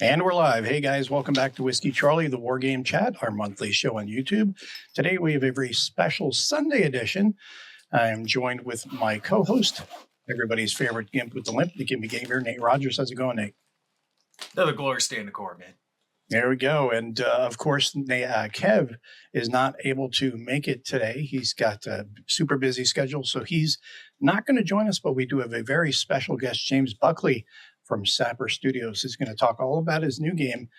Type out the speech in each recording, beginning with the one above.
And we're live. Hey guys, welcome back to Whiskey Charlie, the War Game Chat, our monthly show on YouTube. Today we have a very special Sunday edition. I am joined with my co-host, everybody's favorite gimp with the limp, TheGimpyGamer, Nate Rogers. How's it going, Nate? Another glory stay in the core, man. There we go. And of course, Kev is not able to make it today. He's got a super busy schedule, so he's not going to join us, but we do have a very special guest, James Buckley from Sapper Studios. He's going to talk all about his new game,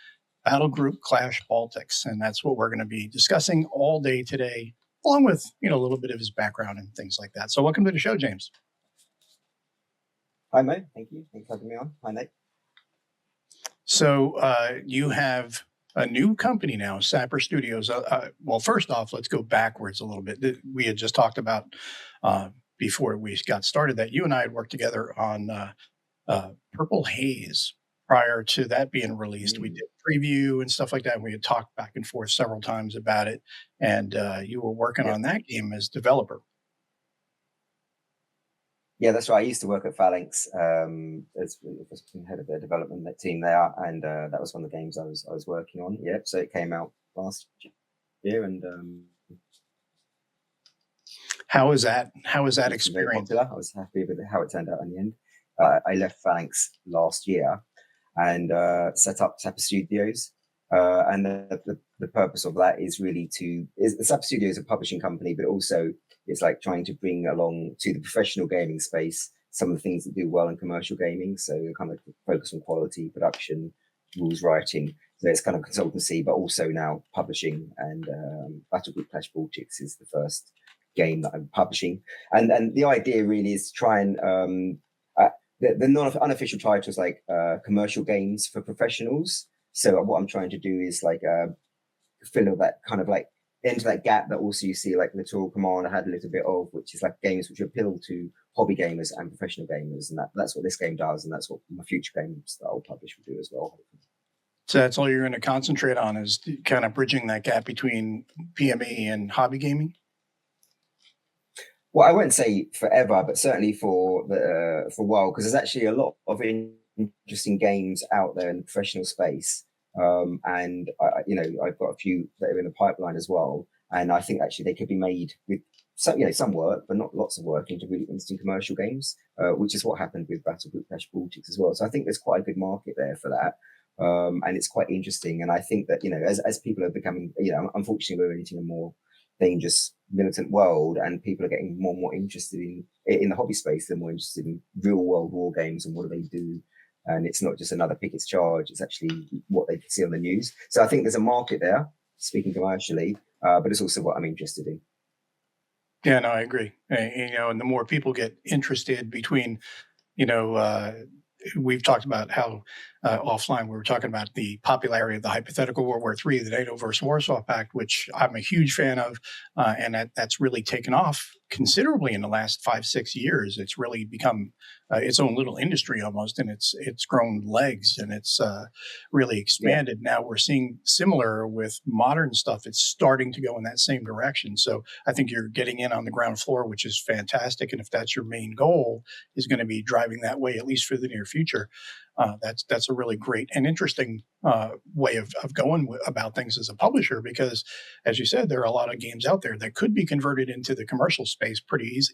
Battlegroup Clash Baltics. And that's what we're going to be discussing all day today, along with, a little bit of his background and things like that. So welcome to the show, James. Hi, Mo. Thank you. Thanks for having me on. Hi, Nate. So you have a new company now, Sapper Studios. Well, first off, let's go backwards a little bit. We had just talked about before we got started that you and I had worked together on Purple Haze prior to that being released. We did preview and stuff like that. And we had talked back and forth several times about it. And you were working on that game as developer. Yeah, that's right. I used to work at Phalanx as head of the development team there, and that was one of the games I was working on. Yep. So it came out last year, and how was that? How was that experience? I was happy with how it turned out in the end. I left Phalanx last year and set up Sapper Studios, and the purpose of that is really Sapper Studios is a publishing company, but also it's like trying to bring along to the professional gaming space some of the things that do well in commercial gaming. So kind of focus on quality, production, rules writing. So it's kind of consultancy, but also now publishing. And Battlegroup Clash Baltics is the first game that I'm publishing. And the idea really is to try and the unofficial title is like commercial games for professionals. So what I'm trying to do is like fill that kind of like into that gap that also you see like Littoral Command I had a little bit of, which is like games which appeal to hobby gamers and professional gamers, and that's what this game does, and that's what my future games that I'll publish will do as well. So that's all you're going to concentrate on, is kind of bridging that gap between PME and hobby gaming? Well, I won't say forever, but certainly for a while, because there's actually a lot of interesting games out there in the professional space. And I've got a few that are in the pipeline as well. And I think actually they could be made with some work, but not lots of work, into really interesting commercial games, which is what happened with Battlegroup Clash Baltics as well. So I think there's quite a good market there for that. And it's quite interesting. And I think that, as people are becoming, unfortunately, we're entering a more dangerous militant world, and people are getting more and more interested in the hobby space. They're more interested in real world war games and what do they do. And it's not just another Pickett's charge, it's actually what they can see on the news. So I think there's a market there, speaking commercially, but it's also what I'm interested in. Yeah, no, I agree. And the more people get interested between, we've talked about how offline we were talking about the popularity of the hypothetical World War III, the NATO versus Warsaw Pact, which I'm a huge fan of, and that's really taken off considerably in the last 5-6 years. It's really become its own little industry almost, and it's grown legs, and it's really expanded. Yeah. Now we're seeing similar with modern stuff. It's starting to go in that same direction. So I think you're getting in on the ground floor, which is fantastic. And if that's your main goal, is going to be driving that way, at least for the near future, that's a really great and interesting way of going about things as a publisher, because, as you said, there are a lot of games out there that could be converted into the commercial space pretty easy.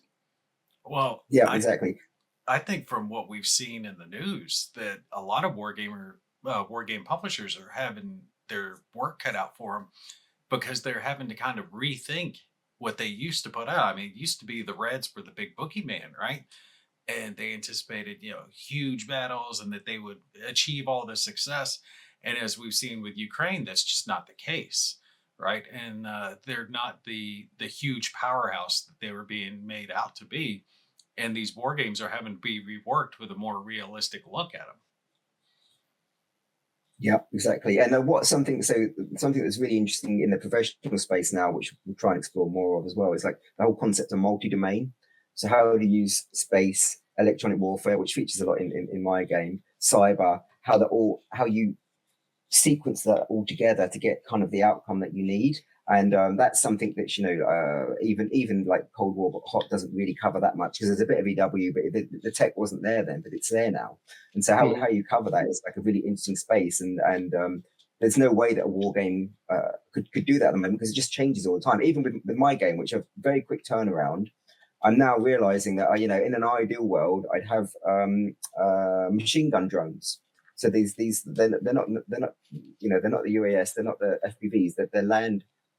Well, yeah, exactly. I think from what we've seen in the news that a lot of war game publishers are having their work cut out for them, because they're having to kind of rethink what they used to put out. I mean, it used to be the Reds were the big boogeyman, right? And they anticipated, huge battles and that they would achieve all this success. And as we've seen with Ukraine, that's just not the case, right? And they're not the huge powerhouse that they were being made out to be. And these war games are having to be reworked with a more realistic look at them. Yeah, exactly. And something that's really interesting in the professional space now, which we'll try and explore more of as well, is like the whole concept of multi-domain. So how to use space, electronic warfare, which features a lot in my game, cyber, how you sequence that all together to get kind of the outcome that you need. And that's something that, even like Cold War but Hot doesn't really cover that much, because there's a bit of EW, but the tech wasn't there then, but it's there now. And so how you cover that is like a really interesting space. And there's no way that a war game could do that at the moment, because it just changes all the time. Even with my game, which have very quick turnaround, I'm now realizing that, in an ideal world, I'd have machine gun drones. So they're not the UAS, they're not the FPVs, they're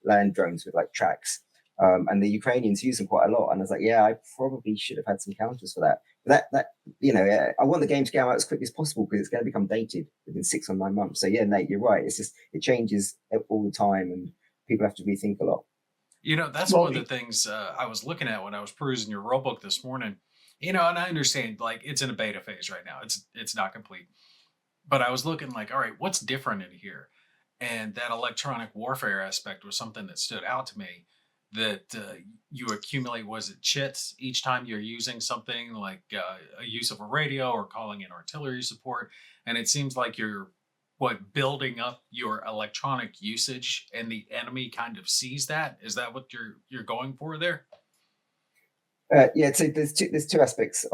land drones with like tracks. And the Ukrainians use them quite a lot. And I was like, yeah, I probably should have had some counters for that. But I want the game to go out as quickly as possible, because it's going to become dated within 6 or 9 months. So yeah, Nate, you're right. It's just, it changes all the time, and people have to rethink a lot. That's one of the things I was looking at when I was perusing your rulebook this morning. And I understand, like, it's in a beta phase right now. It's not complete. But I was looking like, all right, what's different in here? And that electronic warfare aspect was something that stood out to me. That you accumulate, was it chits each time you're using something like a use of a radio or calling in artillery support? And it seems like you're building up your electronic usage, and the enemy kind of sees that. Is that what you're going for there? Yeah, so there's two aspects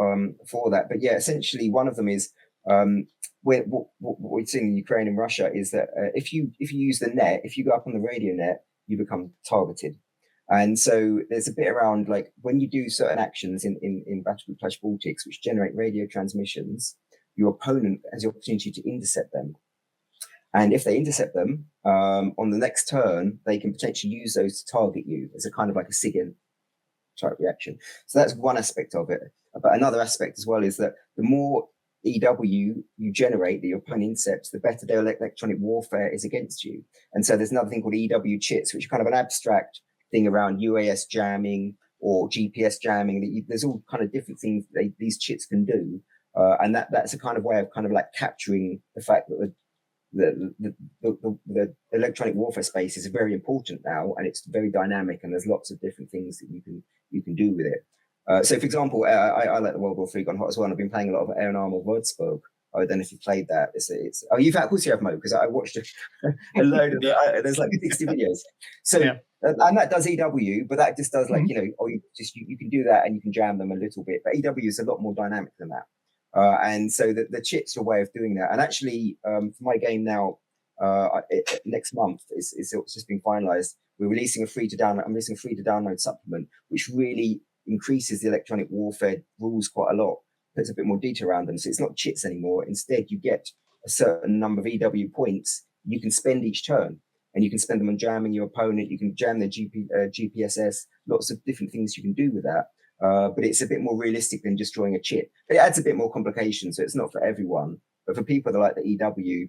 for that, but yeah, essentially one of them is what we've seen in Ukraine and Russia is that if you use the net, if you go up on the radio net, you become targeted. And so there's a bit around, like, when you do certain actions in Battlegroup Clash Baltics, which generate radio transmissions, your opponent has the opportunity to intercept them. And if they intercept them, on the next turn, they can potentially use those to target you as a kind of like a SIGINT type reaction. So that's one aspect of it. But another aspect as well is that the more EW you generate that your opponent intercepts, the better their electronic warfare is against you. And so there's another thing called EW chits, which is kind of an abstract thing around UAS jamming or GPS jamming. There's all kind of different things these chits can do. And that's a kind of way of kind of like capturing the fact that the electronic warfare space is very important now, and it's very dynamic, and there's lots of different things that you can do with it. So, for example, I like the World War III gone hot as well. And I've been playing a lot of Air and Armor Würzburg. I don't know if you played that. Of course you have, Mo, because I watched a load of there's like 60 videos. So yeah. And that does EW, but that just does like you can do that, and you can jam them a little bit. But EW is a lot more dynamic than that. And so the chits are a way of doing that. And actually, for my game now, next month, it's just been finalized. I'm releasing a free to download supplement, which really increases the electronic warfare rules quite a lot. Puts a bit more detail around them. So it's not chits anymore. Instead, you get a certain number of EW points you can spend each turn. And you can spend them on jamming your opponent. You can jam their GPSS, lots of different things you can do with that. But it's a bit more realistic than just drawing a chit. But it adds a bit more complication, so it's not for everyone. But for people that like the EW,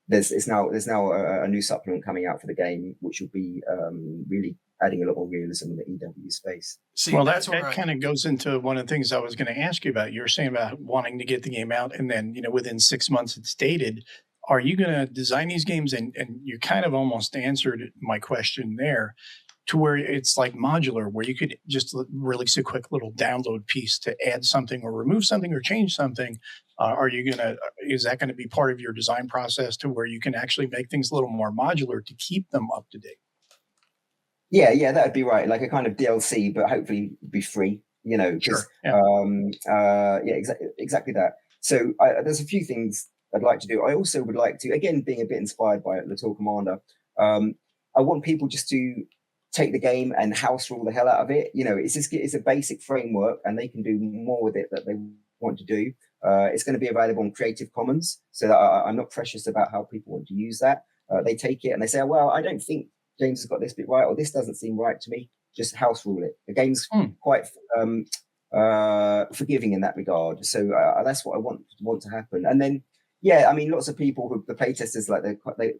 there's now a new supplement coming out for the game, which will be really adding a lot more realism in the EW space. Well, that kind of goes into one of the things I was going to ask you about. You were saying about wanting to get the game out, and then within 6 months it's dated. Are you going to design these games? And you kind of almost answered my question there, to where it's like modular, where you could just release a quick little download piece to add something or remove something or change something. Is that going to be part of your design process, to where you can actually make things a little more modular to keep them up to date? Yeah, that would be right. Like a kind of DLC, but hopefully be free, because, exactly that. So there's a few things I'd like to do. I also would like to, again, being a bit inspired by Little Commander, I want people just to take the game and house rule the hell out of it. It's a basic framework, and they can do more with it that they want to do. It's going to be available on Creative Commons, so that I'm not precious about how people want to use that. They take it and they say, well, I don't think James has got this bit right, or this doesn't seem right to me. Just house rule it. The game's quite forgiving in that regard. So that's what I want to happen. And then, yeah, I mean, lots of people the playtesters, like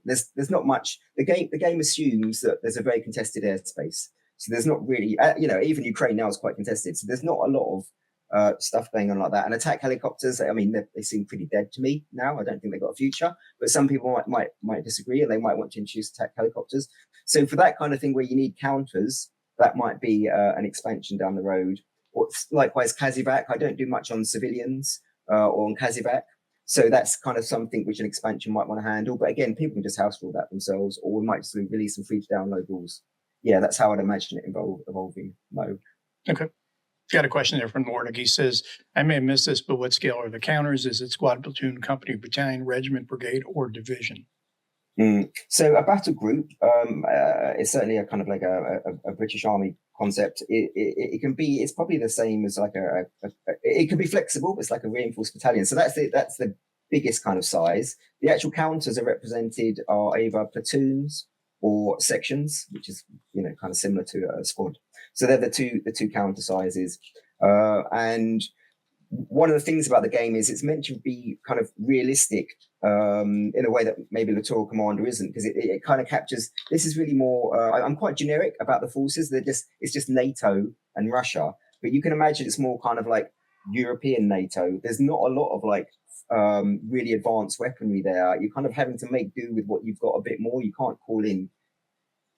there's not much. The game assumes that there's a very contested airspace. So there's not really, even Ukraine now is quite contested. So there's not a lot of stuff going on like that. And attack helicopters, I mean, they seem pretty dead to me now. I don't think they've got a future. But some people might disagree, and they might want to introduce attack helicopters. So for that kind of thing where you need counters, that might be an expansion down the road. Or likewise, Kazivac. I don't do much on civilians or on Kazivac. So that's kind of something which an expansion might want to handle. But again, people can just house rule that themselves, or we might just release some free to download rules. Yeah, that's how I'd imagine it evolving, Mo. Okay. Got a question there from Nordic. He says, I may have missed this, but what scale are the counters? Is it squad, platoon, company, battalion, regiment, brigade, or division? So a battle group is certainly a kind of like a British Army concept. It can be, it's probably the same as like it can be flexible, but it's like a reinforced battalion. So that's the biggest kind of size. The actual counters are represented are either platoons or sections, which is, you know, kind of similar to a squad. So they're the two counter sizes. And one of the things about the game is it's meant to be kind of realistic in a way that maybe Littoral Commander isn't, because it kind of captures, this is really more, I'm quite generic about the forces. It's just NATO and Russia, but you can imagine it's more kind of like European NATO. There's not a lot of like really advanced weaponry there. You're kind of having to make do with what you've got a bit more. You can't call in,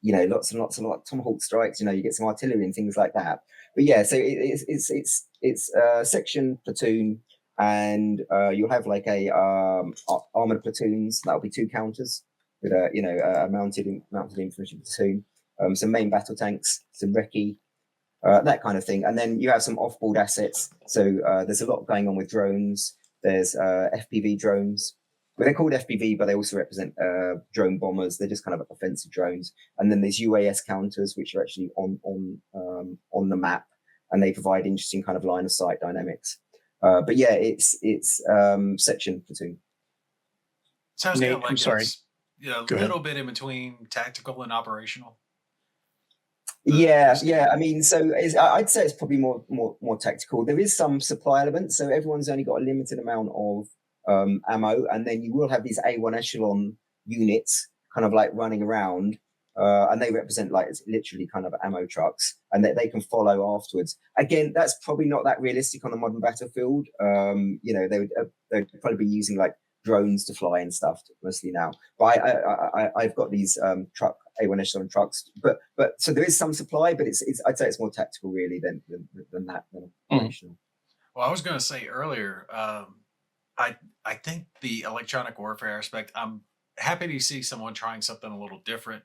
you know, lots and lots of like Tomahawk strikes, you know, you get some artillery and things like that. But yeah, so it's section, platoon, and you'll have like a armored platoons. That'll be two counters with a mounted infantry platoon, some main battle tanks, some recce, that kind of thing. And then you have some off-board assets. So there's a lot going on with drones. There's FPV drones. Well, they're called FPV, but they also represent drone bombers. They're just kind of offensive drones. And then there's UAS counters, which are actually on the map, and they provide interesting kind of line of sight dynamics. But yeah, it's section, platoon. Sounds Nate, kind of like I'm sorry. it's, you know, a little bit in between tactical and operational. Yeah. I mean, so I'd say it's probably more tactical. There is some supply elements, so everyone's only got a limited amount of ammo, and then you will have these A1 echelon units kind of like running around, and they represent like it's literally kind of ammo trucks, and they can follow afterwards. Again, that's probably not that realistic on a modern battlefield. You know, they'd probably be using like drones to fly and stuff mostly now. But I've got these truck A1 echelon trucks, but so there is some supply, but it's I'd say it's more tactical really than operational. Well, I was going to say earlier, I think the electronic warfare aspect, I'm happy to see someone trying something a little different,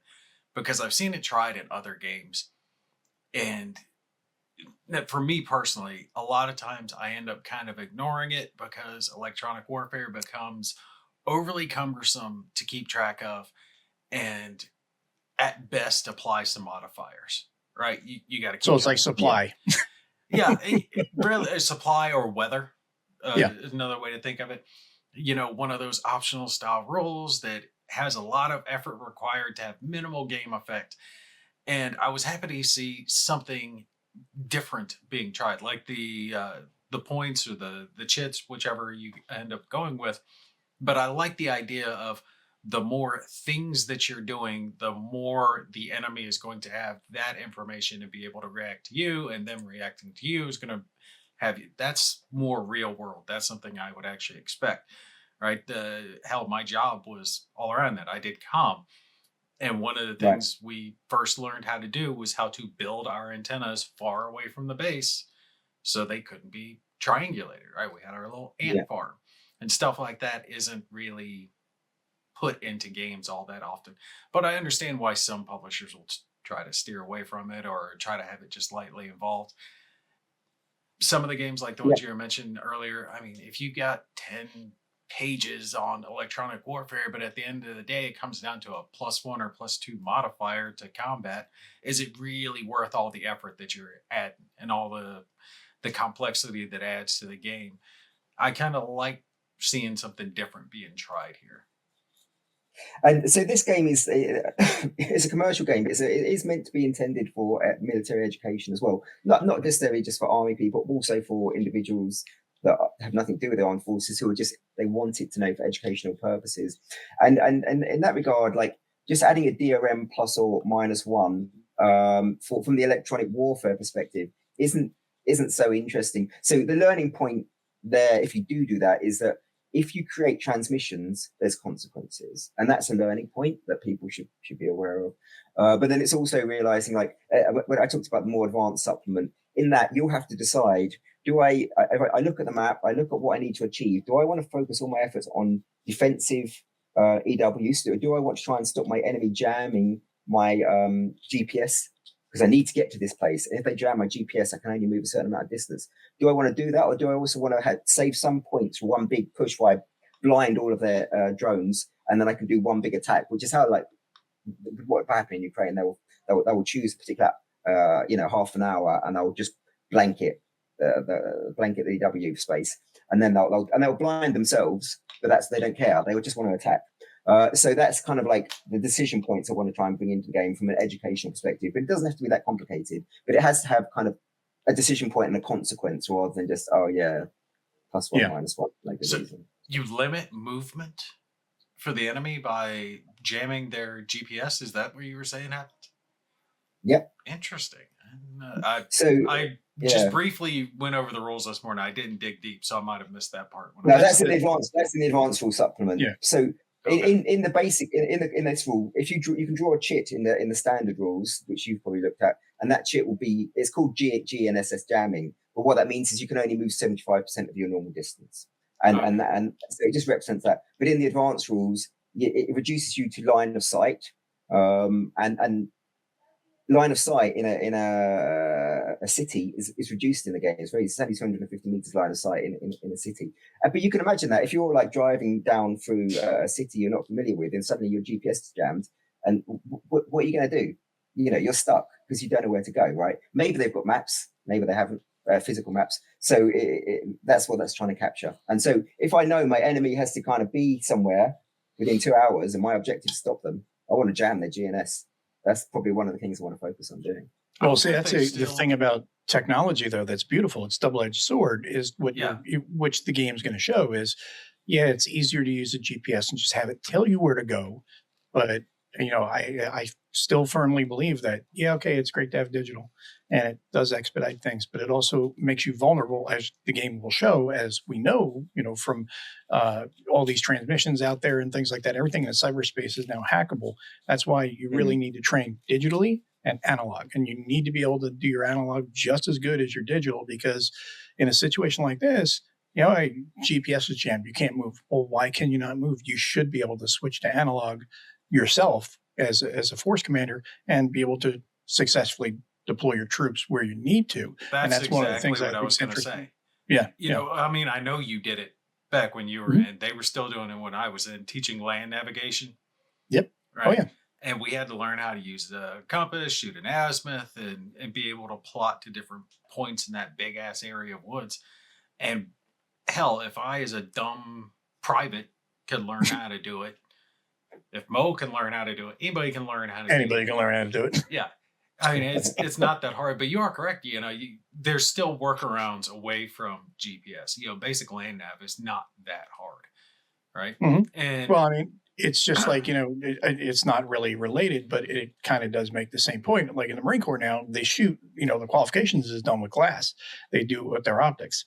because I've seen it tried in other games. And for me personally, a lot of times I end up kind of ignoring it because electronic warfare becomes overly cumbersome to keep track of, and at best apply some modifiers, right? You got to keep. So it's like supply. Yeah, really, supply or weather. Yeah. Is another way to think of it. You know, one of those optional style rules that has a lot of effort required to have minimal game effect. And I was happy to see something different being tried, like the points or the chits, whichever you end up going with. But I like the idea of the more things that you're doing, the more the enemy is going to have that information and be able to react to you, and them reacting to you is going to have you. That's more real world. That's something I would actually expect, right? Hell, my job was all around that. I did comm. And one of the things we first learned how to do was how to build our antennas far away from the base so they couldn't be triangulated, right? We had our little ant farm, and stuff like that isn't really put into games all that often. But I understand why some publishers will try to steer away from it or try to have it just lightly involved. Some of the games like the ones you mentioned earlier, I mean, if you got 10 pages on electronic warfare, but at the end of the day, it comes down to a +1 or +2 modifier to combat, is it really worth all the effort that you're adding and all the complexity that adds to the game? I kind of like seeing something different being tried here. And so this game is it's a commercial game, but it is meant to be intended for military education as well. Not necessarily just for army people, but also for individuals that have nothing to do with the armed forces who are just, they want it to know for educational purposes. And in that regard, like just adding a DRM plus or -1 from the electronic warfare perspective isn't so interesting. So the learning point there, if you do that, is that if you create transmissions, there's consequences, and that's a learning point that people should be aware of. But then it's also realizing, like when I talked about the more advanced supplement, in that you'll have to decide if I look at the map, I look at what I need to achieve. Do I want to focus all my efforts on defensive EWs? Do I want to try and stop my enemy jamming my GPS? Because I need to get to this place. And if they jam my GPS, I can only move a certain amount of distance. Do I want to do that? Or do I also want to save some points for one big push where I blind all of their drones, and then I can do one big attack, which is how, like, what happened in Ukraine. They will choose a particular, half an hour, and they'll just blanket the EW space, and then they'll blind themselves, but they don't care. They will just want to attack. So that's kind of like the decision points I want to try and bring into the game from an educational perspective. But it doesn't have to be that complicated. But it has to have kind of a decision point and a consequence, rather than just +1, -1. Like a reason. You limit movement for the enemy by jamming their GPS. Is that what you were saying happened? Yep. Interesting. I just briefly went over the rules this morning. I didn't dig deep, so I might have missed that part. No, that's an advanced. That's an advanced rule supplement. Yeah. So in the basic in this rule, if you can draw a chit in the standard rules, which you've probably looked at, and that chit will be, it's called GNSS jamming. But what that means is you can only move 75% of your normal distance, and so it just represents that. But in the advanced rules, it reduces you to line of sight, and line of sight in a city is reduced in the game. It's only 250 meters line of sight in a city. But you can imagine that if you're like driving down through a city you're not familiar with, and suddenly your GPS is jammed, and what are you going to do? You're stuck because you don't know where to go, right? Maybe they've got maps, maybe they haven't, physical maps. So that's what that's trying to capture. And so if I know my enemy has to kind of be somewhere within 2 hours, and my objective is to stop them, I want to jam their GNS. That's probably one of the things I want to focus on doing. Well, see, that's the thing about technology, though, that's beautiful. It's double-edged sword, is which the game's going to show is, it's easier to use a GPS and just have it tell you where to go. But, I still firmly believe that, it's great to have digital, and it does expedite things, but it also makes you vulnerable, as the game will show, as we know, from all these transmissions out there and things like that. Everything in cyberspace is now hackable. That's why you really need to train digitally and analog, and you need to be able to do your analog just as good as your digital, because in a situation like this, GPS is jammed, you can't move. Well, why can you not move? You should be able to switch to analog yourself as a force commander and be able to successfully deploy your troops where you need to. That's exactly one of the things what I was going to say. Yeah. I I know you did it back when you were in. They were still doing it when I was in, teaching land navigation. Yep. Right? Oh, yeah. And we had to learn how to use the compass, shoot an azimuth, and be able to plot to different points in that big ass area of woods. And hell, if I, as a dumb private, could learn how to do it, if Mo can learn how to do it, anybody can learn how to do it. Anybody can learn how to do it. Yeah. I mean, it's not that hard, but you are correct. There's still workarounds away from GPS. Basic land nav is not that hard, right? Mm-hmm. And well, I mean, it's just like, it's not really related, but it kind of does make the same point. Like in the Marine Corps now, they shoot, the qualifications is done with glass. They do it with their optics.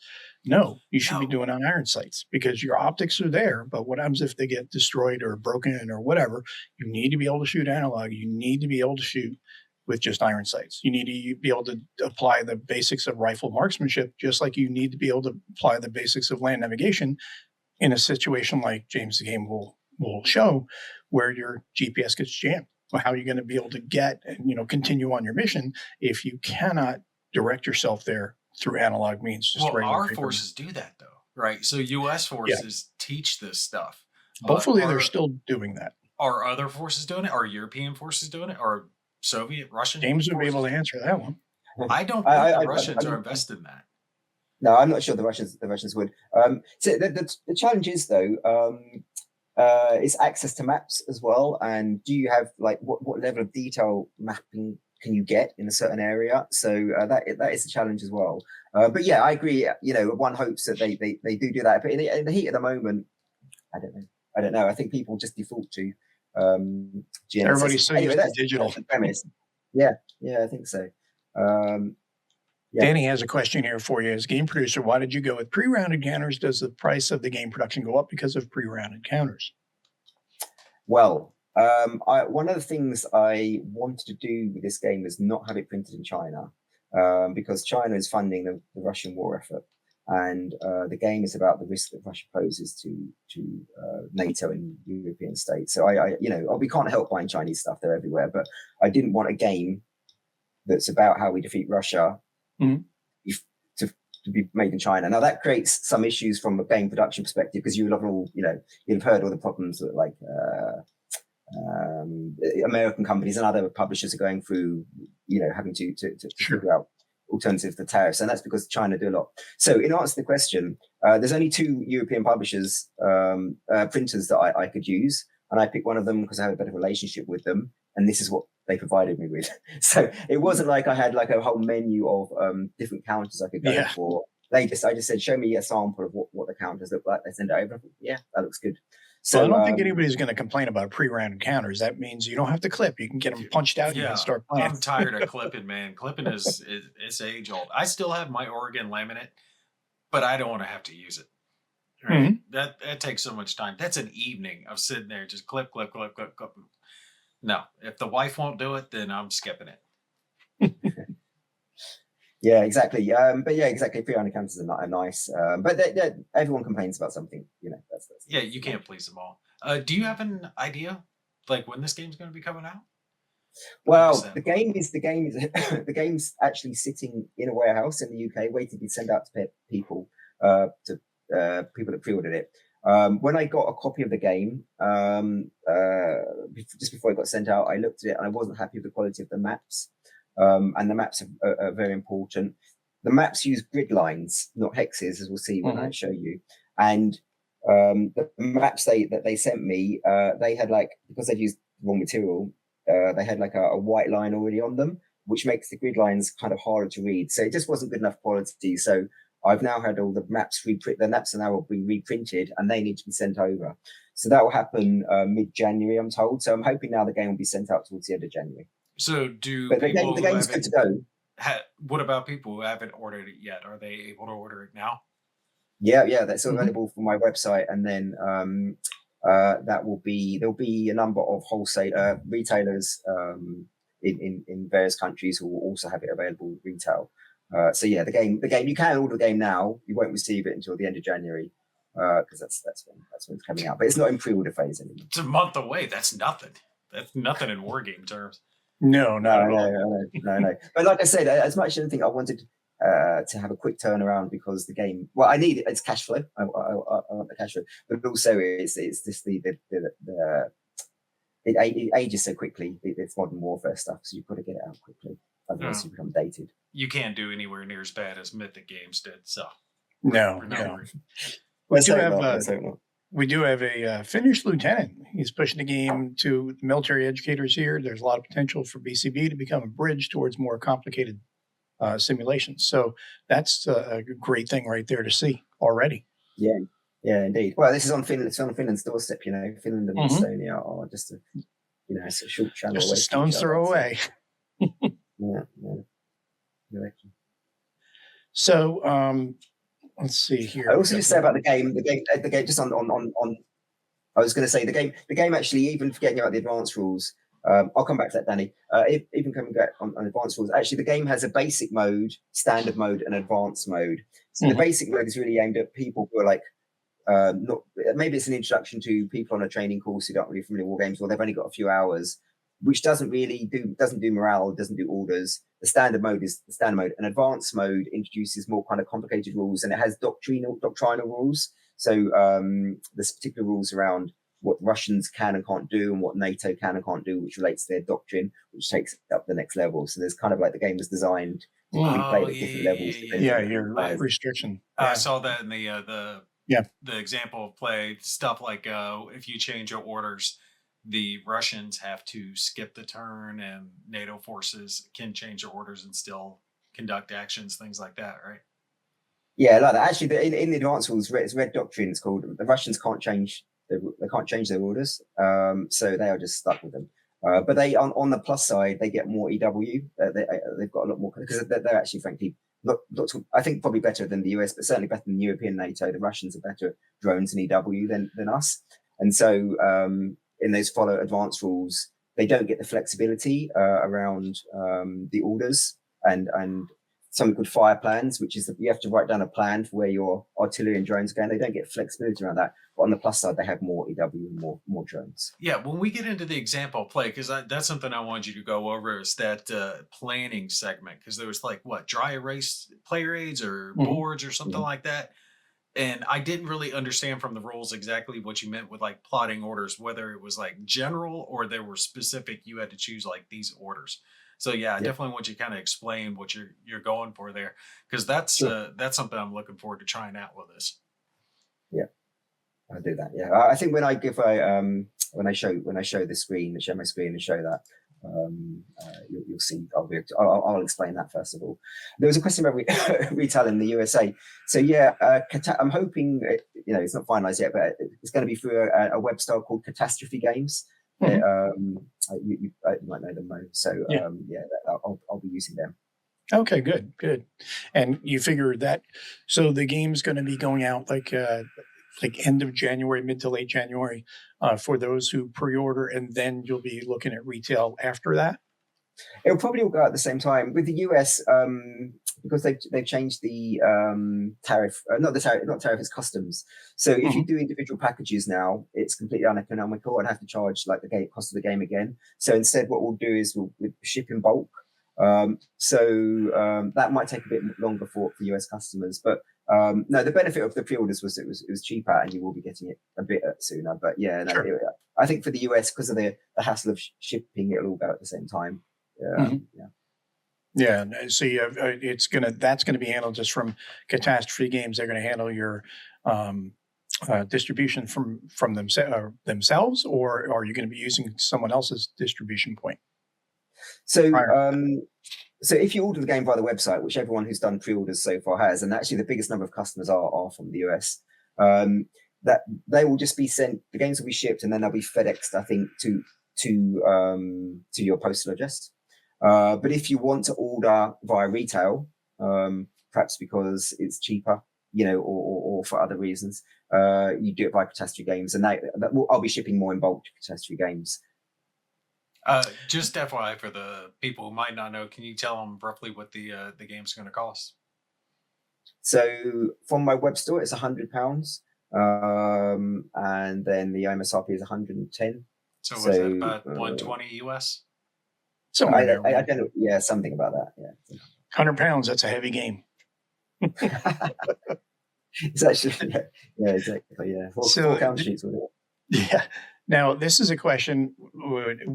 No, you should be doing on iron sights, because your optics are there. But what happens if they get destroyed or broken or whatever? You need to be able to shoot analog. You need to be able to shoot with just iron sights. You need to be able to apply the basics of rifle marksmanship, just like you need to be able to apply the basics of land navigation in a situation like James the Game will show, where your GPS gets jammed. Well, how are you going to be able to get and continue on your mission if you cannot direct yourself there through analog means? Just our forces do that, though, right? So U.S. forces teach this stuff. Hopefully, they're still doing that. Are other forces doing it? Are European forces doing it? Are Soviet, Russian? James would be able to answer that one. I don't think the Russians are invested in that. No, I'm not sure the Russians would. So the challenge is, though, is access to maps as well. And do you have what level of detail mapping can you get in a certain area? So that is a challenge as well. But yeah, I agree. One hopes that they do that. But in the heat of the moment, I don't know. I think people just default to GNSS. Everybody's so used to digital. That's the premise. Yeah, I think so. Danny has a question here for you. As game producer, why did you go with pre-rounded counters? Does the price of the game production go up because of pre-rounded counters? Well, one of the things I wanted to do with this game is not have it printed in China. because China is funding the Russian war effort. And the game is about the risk that Russia poses to NATO and European states. So we can't help buying Chinese stuff; they're everywhere. But I didn't want a game that's about how we defeat Russia to be made in China. Now that creates some issues from a game production perspective, because you've heard all the problems that American companies and other publishers are going through, having to figure out alternatives to tariffs, and that's because China do a lot. So in answer to the question, there's only 2 European publishers, printers that I could use, and I picked one of them because I have a better relationship with them, and this is what they provided me with. So it wasn't like I had like a whole menu of different counters I could go for. I just said, show me a sample of what the counters look like. They send it over. Yeah, that looks good. So I don't think anybody's going to complain about pre-round counters. That means you don't have to clip. You can get them punched out and you can start playing. I'm tired of clipping, man. Clipping is age old. I still have my Oregon laminate, but I don't want to have to use it. Right? That takes so much time. That's an evening of sitting there just clip. No, if the wife won't do it, then I'm skipping it. Yeah, exactly. But yeah, exactly. Pre-round counters are nice, but everyone complains about something. That's yeah. You can't please them all. Do you have an idea, like when this game's going to be coming out? Well, the game's actually sitting in a warehouse in the UK, waiting to be sent out to people, people that pre-ordered it. When I got a copy of the game, just before it got sent out, I looked at it and I wasn't happy with the quality of the maps. And the maps are very important. The maps use grid lines, not hexes, as we'll see when I show you. And the maps that they sent me, they had because they've used raw material, they had a white line already on them, which makes the grid lines kind of harder to read. So it just wasn't good enough quality. So I've now had all the maps reprint. The maps are now being reprinted, and they need to be sent over. So that will happen mid-January, I'm told. So I'm hoping now the game will be sent out towards the end of January. So the game's good to go. What about people who haven't ordered it yet? Are they able to order it now? Yeah, that's available from my website, and then there'll be a number of wholesale retailers in various countries who will also have it available retail. So yeah, the game you can order the game now. You won't receive it until the end of January, because that's when it's coming out. But it's not in pre-order phase anymore. It's a month away. That's nothing. That's nothing in wargame terms. No. But like I said, as much as anything, I wanted to have a quick turnaround, because the game. Well, I need it's cash flow. I want the cash flow, but also it's just it ages so quickly. It's modern warfare stuff, so you've got to get it out quickly, otherwise you become dated. You can't do anywhere near as bad as Mythic Games did. So no. We do have a Finnish lieutenant. He's pushing the game to military educators here. There's a lot of potential for BCB to become a bridge towards more complicated simulations. So that's a great thing right there to see already. Yeah, indeed. Well, this is on Finland. It's on Finland's doorstep. Finland and Estonia are just it's a short channel just away. A stone's throw away. Yeah. So let's see here. I also just say about the game just on. I was going to say the game actually, even forgetting about the advanced rules. I'll come back to that, Danny. Even coming back on advanced rules, actually the game has a basic mode, standard mode, and advanced mode. So the basic mode is really aimed at people who are not. Maybe it's an introduction to people on a training course who aren't really familiar with war games, or they've only got a few hours, which doesn't do morale, doesn't do orders. The standard mode is the standard mode. An advanced mode introduces more kind of complicated rules, and it has doctrinal rules. So there's particular rules around what Russians can and can't do, and what NATO can and can't do, which relates to their doctrine, which takes it up the next level. So there's kind of the game was designed to be played at different levels. Your restriction. I saw that in the example of play, stuff like if you change your orders, the Russians have to skip the turn, and NATO forces can change their orders and still conduct actions, things like that, right? Yeah, like that. Actually, in the advanced rules, it's Red Doctrine. It's called. The Russians can't change. They can't change their orders, so they are just stuck with them. But they, on the plus side, they get more EW. They've got a lot more, because they're actually, frankly, I think probably better than the US, but certainly better than European NATO. The Russians are better at drones and EW than us, and so in those follow advanced rules, they don't get the flexibility around the orders, and something called fire plans, which is that you have to write down a plan for where your artillery and drones are going. They don't get flexibility around that. But on the plus side, they have more EW and more drones. Yeah, when we get into the example play, because that's something I wanted you to go over, is that planning segment, because there was like dry erase player aids or boards or something like that. And I didn't really understand from the rules exactly what you meant with like plotting orders, whether it was like general or there were specific, you had to choose like these orders. So yeah, I definitely want you to kind of explain what you're going for there, because that's something I'm looking forward to trying out with this. Yeah, I'll do that. Yeah, I think when I give when I show the screen, share my screen and show that, you'll see. I'll explain that first of all. There was a question about retail in the USA. So yeah, I'm hoping it's not finalized yet, but it's going to be through a web store called Catastrophe Games. You might know them, Mo. So I'll be using them. Okay, good. And you figure that, so the game's going to be going out like end of January, mid to late January, for those who pre-order, and then you'll be looking at retail after that? It'll probably all go out at the same time. With the US, because they've changed the tariff, not tariff, it's customs. So if you do individual packages now, it's completely uneconomical. I'd have to charge like the cost of the game again. So instead, what we'll do is we'll ship in bulk. That might take a bit longer for US customers, but no, the benefit of the pre-orders was it was cheaper, and you will be getting it a bit sooner. But yeah, I think for the US, because of the hassle of shipping, it'll all go at the same time. Yeah. So that's gonna be handled just from Catastrophe Games. They're going to handle your distribution from themselves, or are you going to be using someone else's distribution point? So so if you order the game via the website, which everyone who's done pre-orders so far has, and actually the biggest number of customers are from the US, that they will just be sent, the games will be shipped, and then they'll be FedExed, I think, to your postal address. But if you want to order via retail, perhaps because it's cheaper, or for other reasons, you do it by Catastrophe Games, and I'll be shipping more in bulk to Catastrophe Games. Just FYI for the people who might not know, can you tell them roughly what the game's going to cost? So from my web store, it's £100, and then the MSRP is 110. So was that about 120 US? I don't know. Yeah, something about that. Yeah, £100. That's a heavy game. It's actually exactly. Yeah, 4 count sheets with it. Yeah. Now, this is a question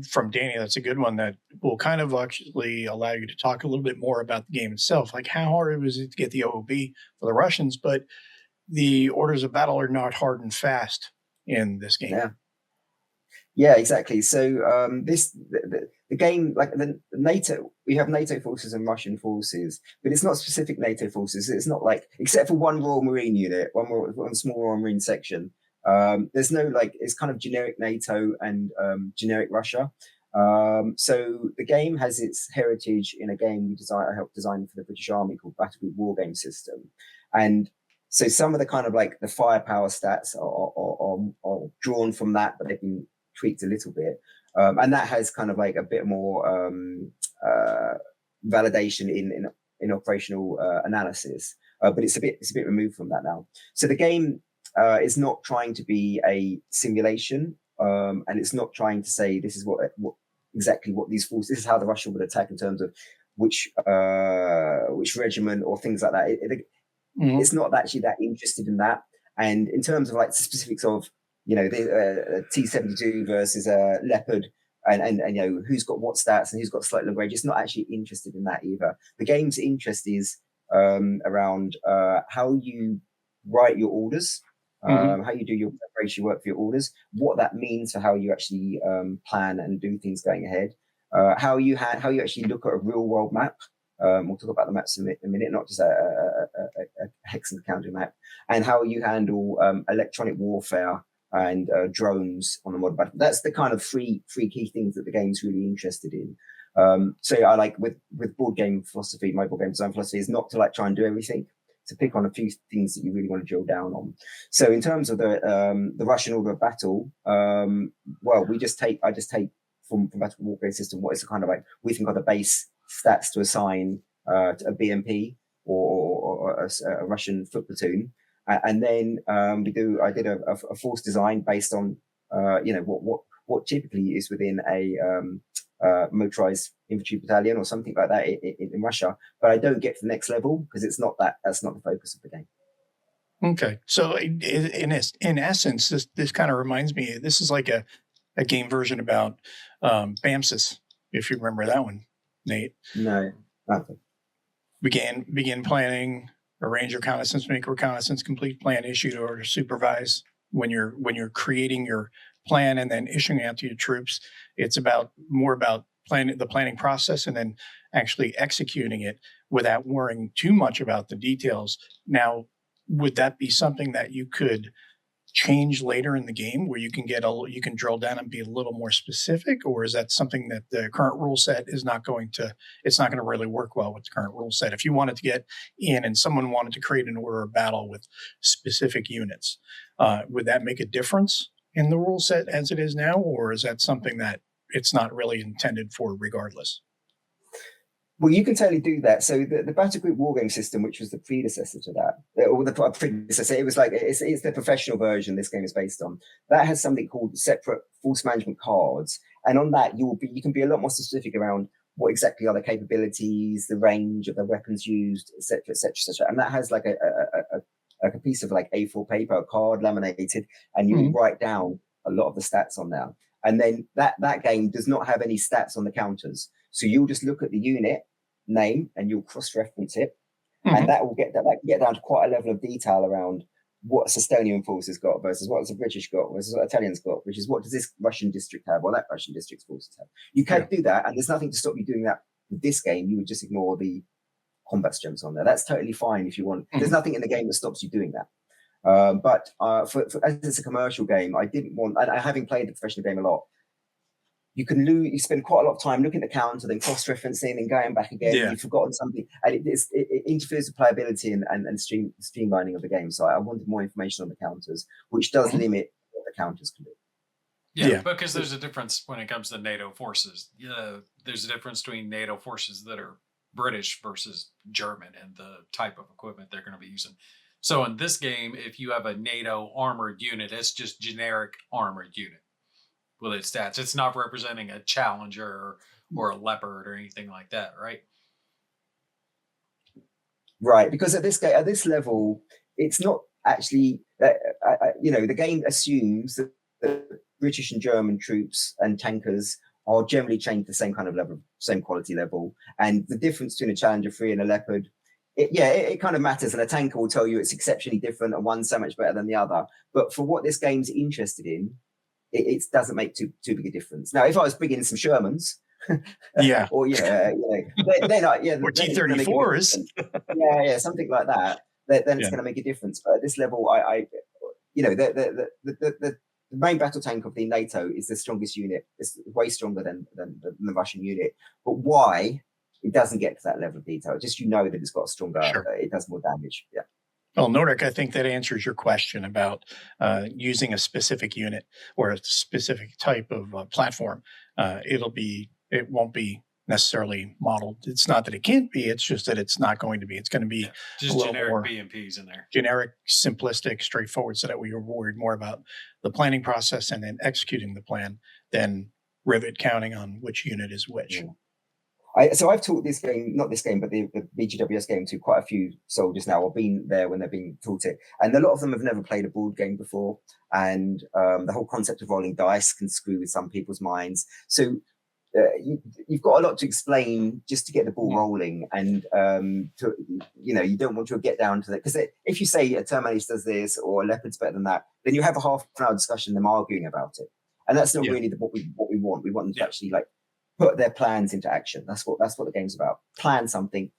from Danny. That's a good one that will kind of actually allow you to talk a little bit more about the game itself. Like, how hard was it to get the OOB for the Russians? But the orders of battle are not hard and fast in this game. Yeah, exactly. So the game, like the NATO, we have NATO forces and Russian forces, but it's not specific NATO forces. It's not like, except for one Royal Marine unit, one small Royal Marine section. There's no it's kind of generic NATO and generic Russia. So the game has its heritage in a game I helped design for the British Army called Battlegroup War Game System. And so some of the kind of like the firepower stats are drawn from that, but they've been tweaked a little bit. And that has kind of like a bit more validation in operational analysis. But it's a bit removed from that now. So the game is not trying to be a simulation, and it's not trying to say this is exactly what these forces. This is how the Russia would attack in terms of which regiment or things like that. It's not actually that interested in that. And in terms of like the specifics of the T-72 versus a Leopard, and who's got what stats and who's got slightly longer range, it's not actually interested in that either. The game's interest is around how you write your orders. How you do your preparation work for your orders, what that means for how you actually plan and do things going ahead, how you actually look at a real world map. We'll talk about the maps in a minute, not just a hex and counter map, and how you handle electronic warfare and drones on the modern battle. That's the kind of three key things that the game's really interested in. So I like with board game philosophy, my board game design philosophy is not to like try and do everything, to pick on a few things that you really want to drill down on. So in terms of the Russian order of battle, well, I just take from Battle War Game System what is the kind of like we think are the base stats to assign a BMP or a Russian foot platoon, and then I did a force design based on what typically is within a motorized infantry battalion or something like that in Russia, but I don't get to the next level because that's not the focus of the game. Okay, so in essence, this kind of reminds me. This is like a game version about BAMSIS, if you remember that one, Nate. No, nothing. Begin planning, arrange reconnaissance, make reconnaissance, complete plan, issue to order, supervise. When you're creating your plan and then issuing it out to your troops, it's more about the planning process and then actually executing it without worrying too much about the details. Now, would that be something that you could change later in the game where you can drill down and be a little more specific, or is that something that the current rule set is not going to really work well with the current rule set? If you wanted to get in and someone wanted to create an order of battle with specific units, would that make a difference in the rule set as it is now, or is that something that it's not really intended for regardless? Well, you can totally do that. So the Battlegroup wargame system, which was the predecessor to that, or the predecessor, it was like it's the professional version this game is based on. That has something called separate force management cards, and on that you can be a lot more specific around what exactly are the capabilities, the range of the weapons used, etc., etc., etc. And that has like a piece of like A4 paper, a card laminated, and you write down a lot of the stats on there. And then that game does not have any stats on the counters, so you'll just look at the unit name and you'll cross-reference it, and that can get down to quite a level of detail around what Estonian forces got versus what the British got versus what Italians got, which is what does this Russian district have or that Russian district's forces have. You can do that, and there's nothing to stop you doing that with this game. You would just ignore the combat gems on there. That's totally fine if you want. There's nothing in the game that stops you doing that. But for as it's a commercial game, I didn't want, and having played the professional game a lot, you spend quite a lot of time looking at the counter, then cross-referencing and going back again. Yeah. You've forgotten something, and it interferes with playability and streamlining of the game. So I wanted more information on the counters, which does limit what the counters can do. Yeah, because there's a difference when it comes to NATO forces. There's a difference between NATO forces that are British versus German and the type of equipment they're going to be using. So in this game, if you have a NATO armored unit, it's just generic armored unit with its stats. It's not representing a Challenger or a Leopard or anything like that, right? Right, because at this level, it's not actually, the game assumes that the British and German troops and tankers are generally trained to the same kind of level, same quality level. And the difference between a Challenger 3 and a Leopard, it kind of matters. And a tanker will tell you it's exceptionally different and one's so much better than the other. But for what this game's interested in, it doesn't make too big a difference. Now, if I was bringing in some Shermans, or then or T-34s, something like that, then it's going to make a difference. But at this level, the main battle tank of the NATO is the strongest unit. It's way stronger than the Russian unit. But why? It doesn't get to that level of detail. Just that it's got a stronger. It does more damage. Yeah. Well, Nordic, I think that answers your question about using a specific unit or a specific type of platform. It won't be necessarily modeled. It's not that it can't be. It's just that it's not going to be. It's going to be just generic BMPs in there. Generic, simplistic, straightforward, so that we are worried more about the planning process and then executing the plan than rivet counting on which unit is which. Yeah. So I've taught this game, not this game, but the BGWS game to quite a few soldiers now, or been there when they're being taught it. And a lot of them have never played a board game before. And the whole concept of rolling dice can screw with some people's minds. So you've got a lot to explain just to get the ball rolling. And, you don't want to get down to that. Because if you say a Terminus does this or a Leopard's better than that, then you have a half an hour discussion, them arguing about it. And that's not really what we want. We want them to actually put their plans into action. That's what the game's about. Plan something,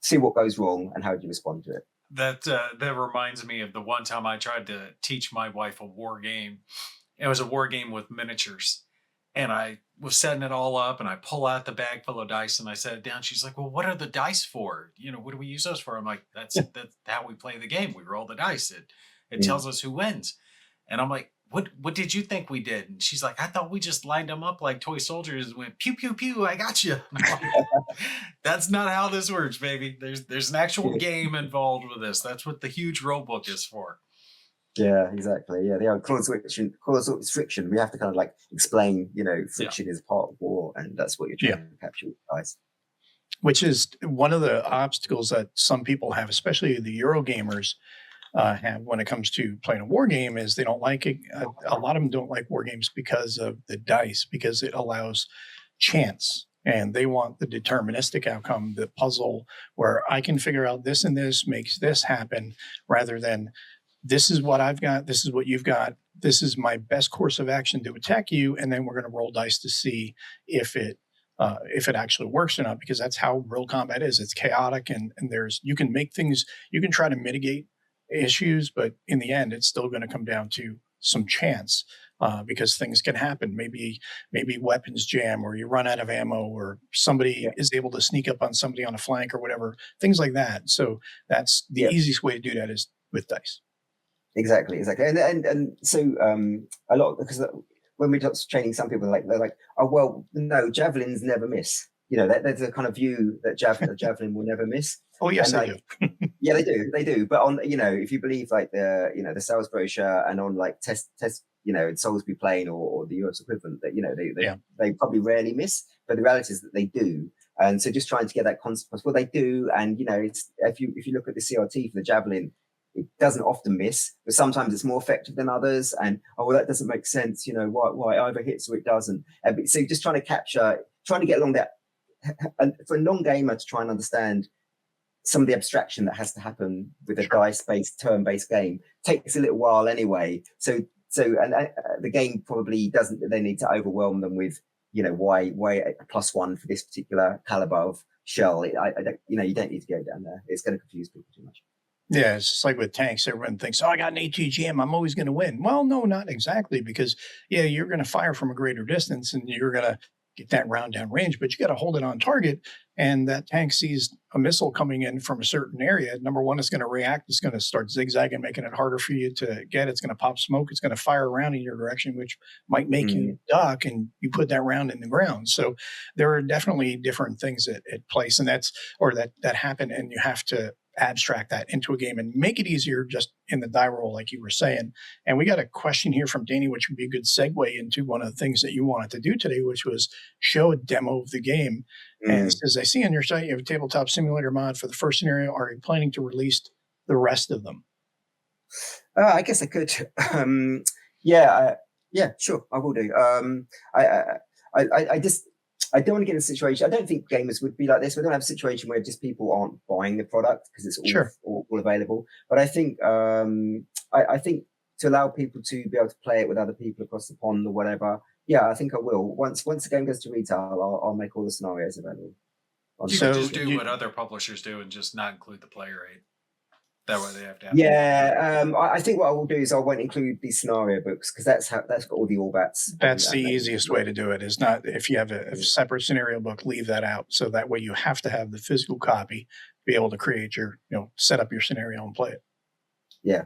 see what goes wrong, and how do you respond to it. That reminds me of the one time I tried to teach my wife a war game. It was a war game with miniatures, and I was setting it all up, and I pull out the bag full of dice, and I set it down. She's like, "Well, what are the dice for? What do we use those for?" I'm like, "That's how we play the game. We roll the dice. It tells us who wins." And I'm like, what did you think we did? And she's like, I thought we just lined them up like toy soldiers and went pew pew pew. I got you. That's not how this works, baby. There's an actual game involved with this. That's what the huge rule book is for. Yeah, exactly. Yeah, the causal friction. We have to kind of like explain, friction is part of war, and that's what you're trying to capture with guys. Which is one of the obstacles that some people have, especially the Euro gamers have when it comes to playing a war game, is they don't like it. A lot of them don't like war games because of the dice, because it allows chance. And they want the deterministic outcome, the puzzle where I can figure out this and this makes this happen, rather than this is what I've got, this is what you've got, this is my best course of action to attack you, and then we're going to roll dice to see if it actually works or not, because that's how real combat is. It's chaotic, and you can make things, you can try to mitigate issues, but in the end, it's still going to come down to some chance. Because things can happen. Maybe weapons jam, or you run out of ammo, or somebody is able to sneak up on somebody on a flank or whatever, things like that. So that's the easiest way to do that is with dice. Exactly. And so a lot, because when we're training, some people they're like, oh well, no, javelins never miss. There's a kind of view that javelin will never miss. Oh yes, they do. Yeah, they do. But on if you believe like the sales brochure, and on like test Salisbury Plain or the US equivalent, that they probably rarely miss, but the reality is that they do. And so just trying to get that consequence, well, they do. And it's if you look at the CRT for the javelin, it doesn't often miss, but sometimes it's more effective than others. And that doesn't make sense. Why either hits or it doesn't. So just trying to get along that, and for a non-gamer to try and understand some of the abstraction that has to happen with a dice-based, turn-based game takes a little while anyway. So the game probably doesn't. They need to overwhelm them with, why a +1 for this particular caliber of shell. I don't, you don't need to go down there. It's going to confuse people too much. Yeah, it's just like with tanks. Everyone thinks, oh, I got an ATGM, I'm always going to win. Well, no, not exactly, because you're going to fire from a greater distance and you're going to get that round down range, but you got to hold it on target. And that tank sees a missile coming in from a certain area. Number one, it's going to react. It's going to start zigzagging, making it harder for you to get. It's going to pop smoke. It's going to fire around in your direction, which might make you duck, and you put that round in the ground. So there are definitely different things at place, and that happen, and you have to abstract that into a game and make it easier just in the die roll, like you were saying. And we got a question here from Danny, which would be a good segue into one of the things that you wanted to do today, which was show a demo of the game. And it says, I see on your site you have a tabletop simulator mod for the first scenario. Are you planning to release the rest of them? I guess I could. Yeah, sure, I will do. I don't want to get in a situation. I don't think gamers would be like this. We don't have a situation where just people aren't buying the product because it's all available. But I think I think to allow people to be able to play it with other people across the pond or whatever. Yeah, I think I will. Once the game goes to retail, I'll make all the scenarios available. You can just do what other publishers do and just not include the player aid. That way they have to have. Yeah, I think what I will do is I won't include the scenario books, because that's got all the all bats. That's the easiest way to do it. Is not, if you have a separate scenario book, leave that out. So that way you have to have the physical copy to be able to create your, set up your scenario and play it. Yeah.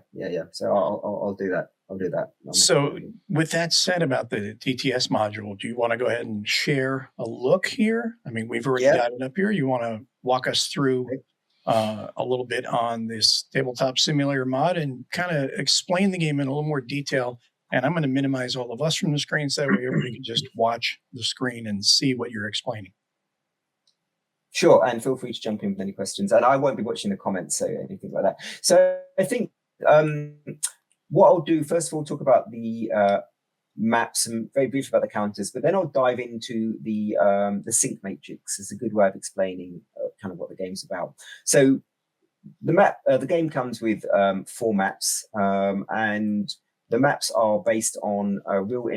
So I'll do that. I'll do that. So with that said about the TTS module, do you want to go ahead and share a look here? I mean, we've already got it up here. You want to walk us through a little bit on this tabletop simulator mod and kind of explain the game in a little more detail. And I'm going to minimize all of us from the screen so that way everybody can just watch the screen and see what you're explaining. Sure, and feel free to jump in with any questions. And I won't be watching the comments, so anything like that. So I think what I'll do, first of all, talk about the maps and very briefly about the counters, but then I'll dive into the sync matrix. It's a good way of explaining kind of what the game's about. So the game comes with 4 maps, and the maps are based on real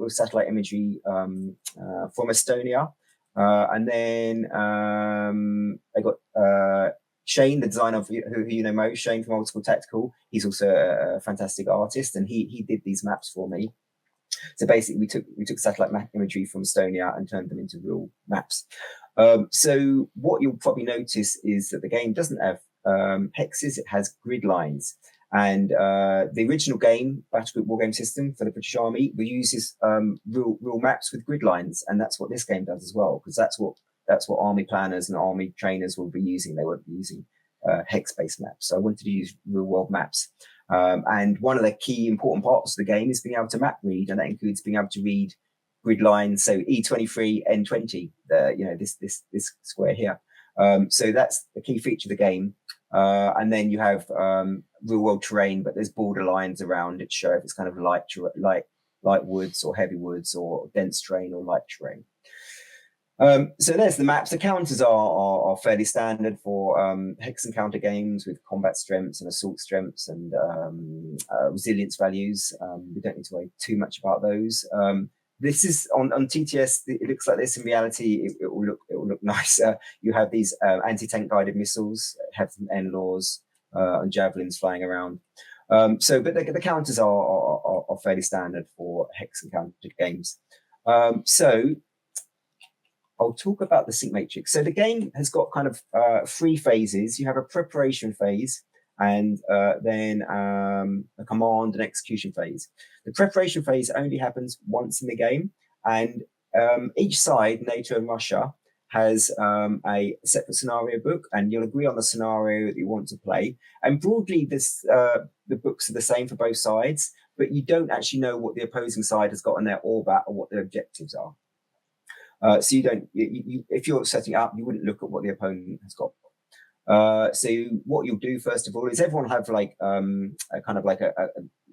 satellite imagery from Estonia. And then I got Shane, the designer of who most, Shane from Old School Tactical. He's also a fantastic artist, and he did these maps for me. So basically, we took satellite map imagery from Estonia and turned them into real maps. So what you'll probably notice is that the game doesn't have hexes; it has grid lines. And the original game, Battlegroup Wargame System for the British Army, uses real maps with grid lines, and that's what this game does as well, because that's what army planners and army trainers will be using. They won't be using hex-based maps. So I wanted to use real-world maps. And one of the key important parts of the game is being able to map read, and that includes being able to read grid lines. So E23, N20, this square here. So that's the key feature of the game. And then you have real world terrain, but there's border lines around it to show if it's kind of light woods or heavy woods or dense terrain or light terrain. So there's the maps. The counters are fairly standard for hex encounter games with combat strengths and assault strengths and resilience values. We don't need to worry too much about those. This is on TTS. It looks like this. In reality, it will look nicer. You have these anti-tank guided missiles, have some NLAWs and javelins flying around. But the counters are fairly standard for hex encounter games. So I'll talk about the sync matrix. So the game has got kind of 3 phases. You have a preparation phase, and then a command and execution phase. The preparation phase only happens once in the game, and each side, NATO and Russia, has a separate scenario book, and you'll agree on the scenario that you want to play. And broadly, the books are the same for both sides, but you don't actually know what the opposing side has got on their ORBAT or what their objectives are. So you don't. If you're setting up, you wouldn't look at what the opponent has got. So what you'll do first of all is everyone have like a kind of like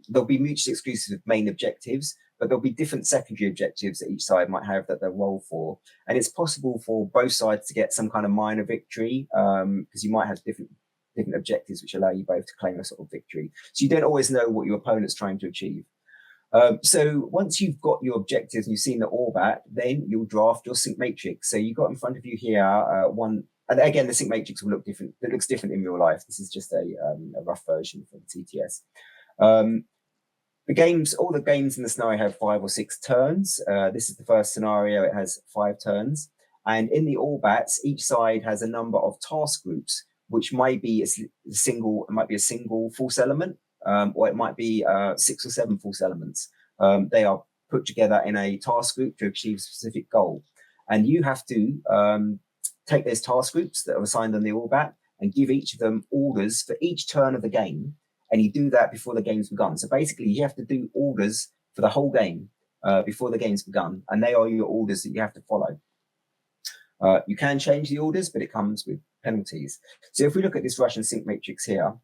there'll be mutually exclusive main objectives, but there'll be different secondary objectives that each side might have that they'll roll for. And it's possible for both sides to get some kind of minor victory because you might have different objectives which allow you both to claim a sort of victory. So you don't always know what your opponent's trying to achieve. So once you've got your objectives and you've seen the ORBAT, then you'll draft your sync matrix. So you've got in front of you here one. And again, the sync matrix will look different. It looks different in real life. This is just a rough version for the TTS. All the games in the scenario have 5 or 6 turns. This is the first scenario. It has 5 turns. And in the ORBATs, each side has a number of task groups, which might be a single force element, or it might be 6 or 7 force elements. They are put together in a task group to achieve a specific goal. And you have to take those task groups that are assigned on the ORBAT and give each of them orders for each turn of the game. And you do that before the game's begun. So basically, you have to do orders for the whole game before the game's begun. And they are your orders that you have to follow. You can change the orders, but it comes with penalties. So if we look at this Russian sync matrix here,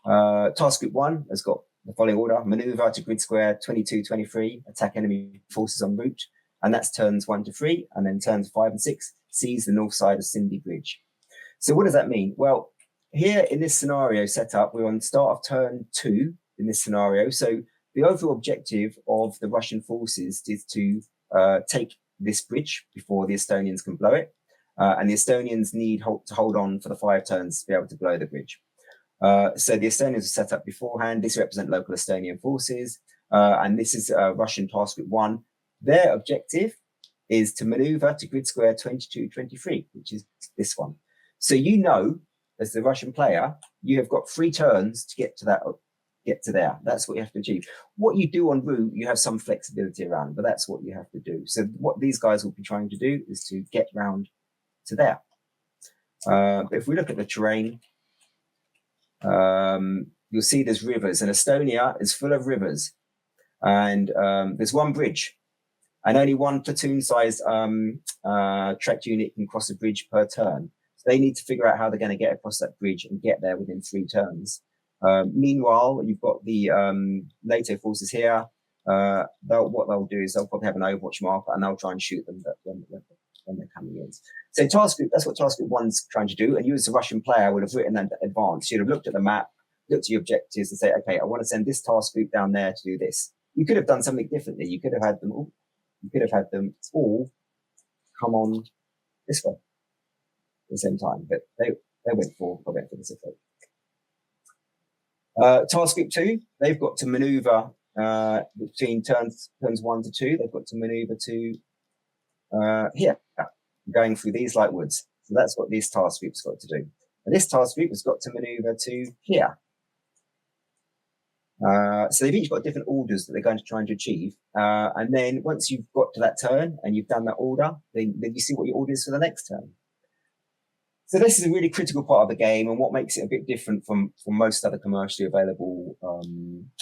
task group 1 has got the following order: maneuver to grid square 22-23, attack enemy forces en route. And that's turns 1 to 3, and then turns 5 and 6, seize the north side of Cindy Bridge. So what does that mean? Well, here in this scenario setup, we're on start of turn 2 in this scenario. So the overall objective of the Russian forces is to take this bridge before the Estonians can blow it. And the Estonians need to hold on for the 5 turns to be able to blow the bridge. So the Estonians are set up beforehand. This represents local Estonian forces. And this is Russian task group 1. Their objective is to maneuver to grid square 22-23, which is this one. So you know, as the Russian player, you have got 3 turns to get to there. That's what you have to achieve. What you do en route, you have some flexibility around, but that's what you have to do. So what these guys will be trying to do is to get round to there. But if we look at the terrain, you'll see there's rivers, and Estonia is full of rivers. And there's one bridge. And only one platoon-sized tracked unit can cross a bridge per turn. So they need to figure out how they're going to get across that bridge and get there within 3 turns. Meanwhile, you've got the NATO forces here. What they'll do is they'll probably have an Overwatch marker, and they'll try and shoot them when they're coming in. So task group, that's what task group 1's trying to do. And you as a Russian player would have written that in advance. You'd have looked at the map, looked at your objectives, and say, okay, I want to send this task group down there to do this. You could have done something differently. You could have had them all. You could have had them all come on this way at the same time, but they went for this approach. Task group 2, they've got to maneuver between turns 1 to 2. They've got to maneuver to here, going through these light woods. So that's what this task group's got to do. And this task group has got to maneuver to here. So they've each got different orders that they're going to try and achieve. And then once you've got to that turn and you've done that order, then you see what your order is for the next turn. So this is a really critical part of the game, and what makes it a bit different from most other commercially available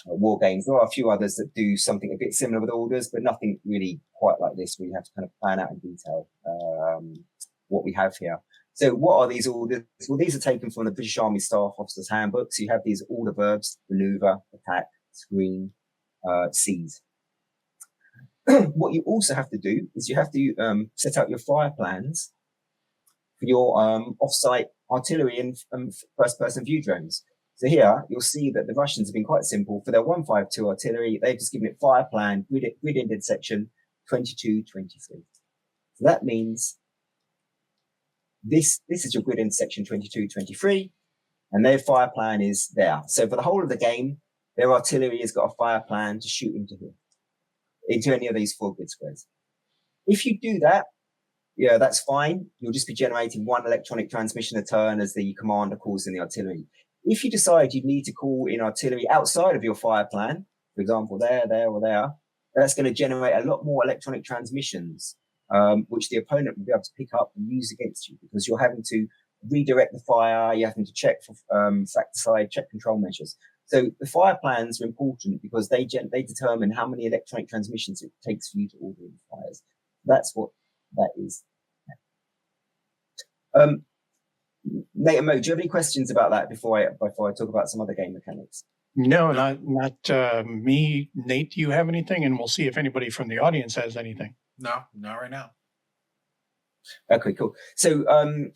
war games. There are a few others that do something a bit similar with orders, but nothing really quite like this, where you have to kind of plan out in detail what we have here. So what are these orders? Well, these are taken from the British Army Staff Officer's Handbook. So you have these order verbs: maneuver, attack, screen, seize. What you also have to do is you have to set out your fire plans for your off-site artillery and first-person view drones. So here, you'll see that the Russians have been quite simple. For their 152 artillery, they've just given it fire plan, grid-ended section 2223. So that means this is your grid-end section 2223, and their fire plan is there. So for the whole of the game, their artillery has got a fire plan to shoot into here, into any of these 4 grid squares. If you do that, yeah, that's fine. You'll just be generating 1 electronic transmission a turn as the commander calls in the artillery. If you decide you need to call in artillery outside of your fire plan, for example, there, or there, that's going to generate a lot more electronic transmissions, which the opponent will be able to pick up and use against you, because you're having to redirect the fire, you're having to check for fratricide, check control measures. So the fire plans are important because they determine how many electronic transmissions it takes for you to order in fires. That's what that is. Nate and Mo, do you have any questions about that before I talk about some other game mechanics? No, not me. Nate, do you have anything? And we'll see if anybody from the audience has anything. No, not right now. Okay, cool. So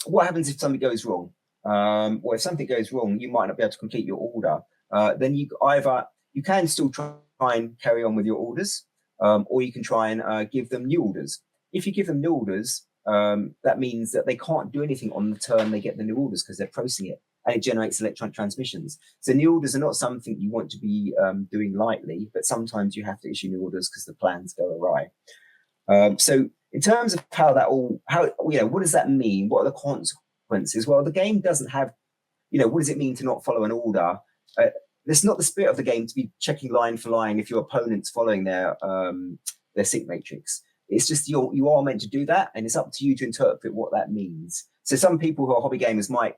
what happens if something goes wrong? Well, if something goes wrong, you might not be able to complete your order. Then you can still try and carry on with your orders, or you can try and give them new orders. If you give them new orders, that means that they can't do anything on the turn they get the new orders, because they're processing it, and it generates electronic transmissions. So new orders are not something you want to be doing lightly, but sometimes you have to issue new orders because the plans go awry. So in terms of what does that mean? What are the consequences? Well, the game doesn't have, what does it mean to not follow an order? It's not the spirit of the game to be checking line for line if your opponent's following their sync matrix. It's just you are meant to do that, and it's up to you to interpret what that means. So some people who are hobby gamers might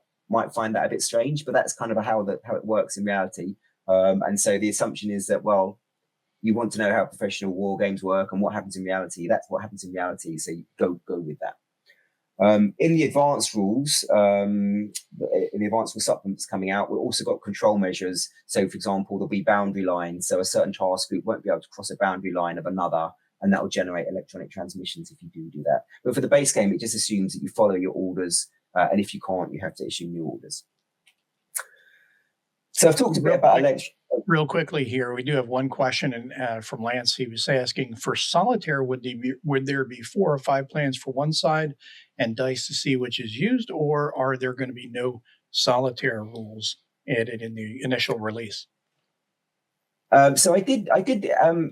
find that a bit strange, but that's kind of how it works in reality. And so the assumption is that, well, you want to know how professional war games work and what happens in reality. That's what happens in reality. So you go with that. In the advanced rules, in the advanced rule supplements coming out, we've also got control measures. So, for example, there'll be boundary lines. So a certain task group won't be able to cross a boundary line of another, and that will generate electronic transmissions if you do that. But for the base game, it just assumes that you follow your orders, and if you can't, you have to issue new orders. So I've talked a bit about real quickly here. We do have one question from Lance. He was asking, for solitaire, would there be 4 or 5 plans for one side and dice to see which is used, or are there going to be no solitaire rules added in the initial release? So I did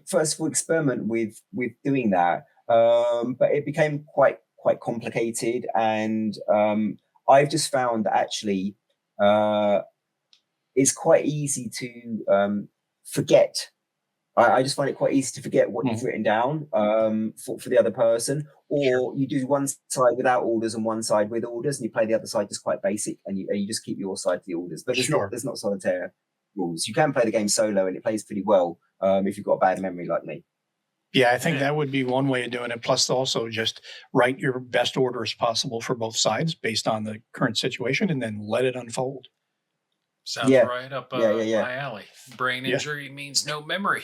first of all experiment with doing that, but it became quite complicated, and I've just found that actually it's quite easy to forget. I just find it quite easy to forget what you've written down for the other person, or you do one side without orders and one side with orders, and you play the other side just quite basic, and you just keep your side for the orders. But there's not solitaire rules. You can play the game solo, and it plays pretty well if you've got a bad memory like me. Yeah, I think that would be one way of doing it. Plus, also just write your best orders possible for both sides based on the current situation, and then let it unfold. Sounds right up my alley. Brain injury means no memory.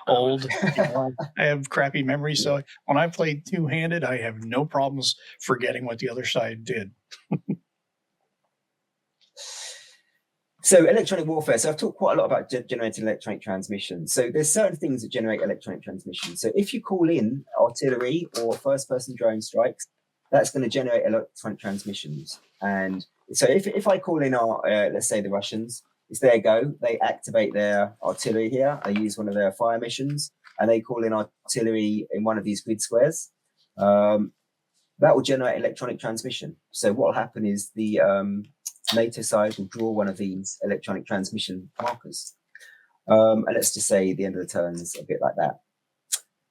Old. I have crappy memory, so when I play two-handed, I have no problems forgetting what the other side did. So electronic warfare. So I've talked quite a lot about generating electronic transmission. So there's certain things that generate electronic transmission. So if you call in artillery or first-person drone strikes, that's going to generate electronic transmissions. And so if I call in let's say the Russians, it's their go. They activate their artillery here. They use one of their fire missions, and they call in artillery in one of these grid squares. That will generate electronic transmission. So what will happen is the NATO side will draw one of these electronic transmission markers. And let's just say the end of the turn's a bit like that.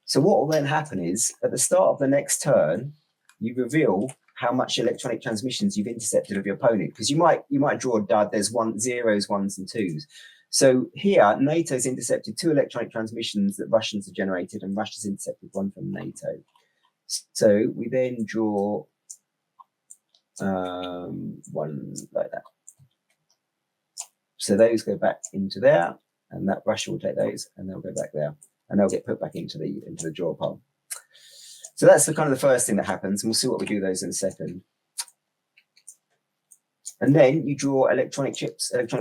So what will then happen is at the start of the next turn, you reveal how much electronic transmissions you've intercepted of your opponent, because you might draw a dud. There's zeros, ones, and twos. So here, NATO's intercepted 2 electronic transmissions that Russians have generated, and Russia's intercepted 1 from NATO. So we then draw 1 like that. So those go back into there, and that Russia will take those, and they'll go back there, and they'll get put back into the draw pile. So that's the kind of the first thing that happens, and we'll see what we do those in a second. And then you draw electronic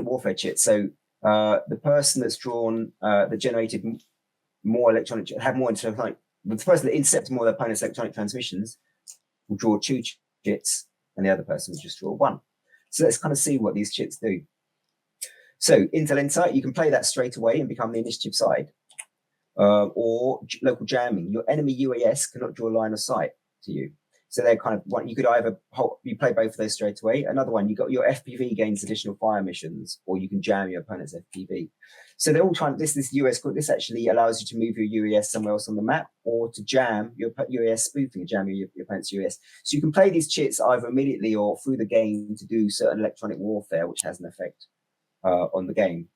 warfare chips. So the person that's drawn that generated more electronic, have more electronic, the person that intercepted more of their opponent's electronic transmissions will draw 2 chits, and the other person will just draw 1. So let's kind of see what these chits do. So Intel Insight, you can play that straight away and become the initiative side. Or local jamming. Your enemy UAS cannot draw a line of sight to you. So they're kind of one. You could either you play both of those straight away. Another one, you got your FPV gains additional fire missions, or you can jam your opponent's FPV. So they're all trying. This US. This actually allows you to move your UAS somewhere else on the map, or to jam your UAS spoofing, or jam your opponent's UAS. So you can play these chits either immediately or through the game to do certain electronic warfare, which has an effect on the game.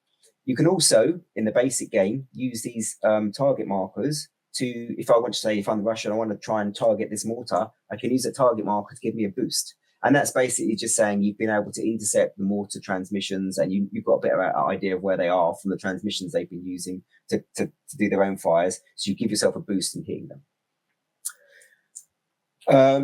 You can also, in the basic game, use these target markers to, if I want to say, if I'm Russian, I want to try and target this mortar, I can use a target marker to give me a boost. And that's basically just saying you've been able to intercept the mortar transmissions, and you've got a better idea of where they are from the transmissions they've been using to do their own fires. So you give yourself a boost in hitting them.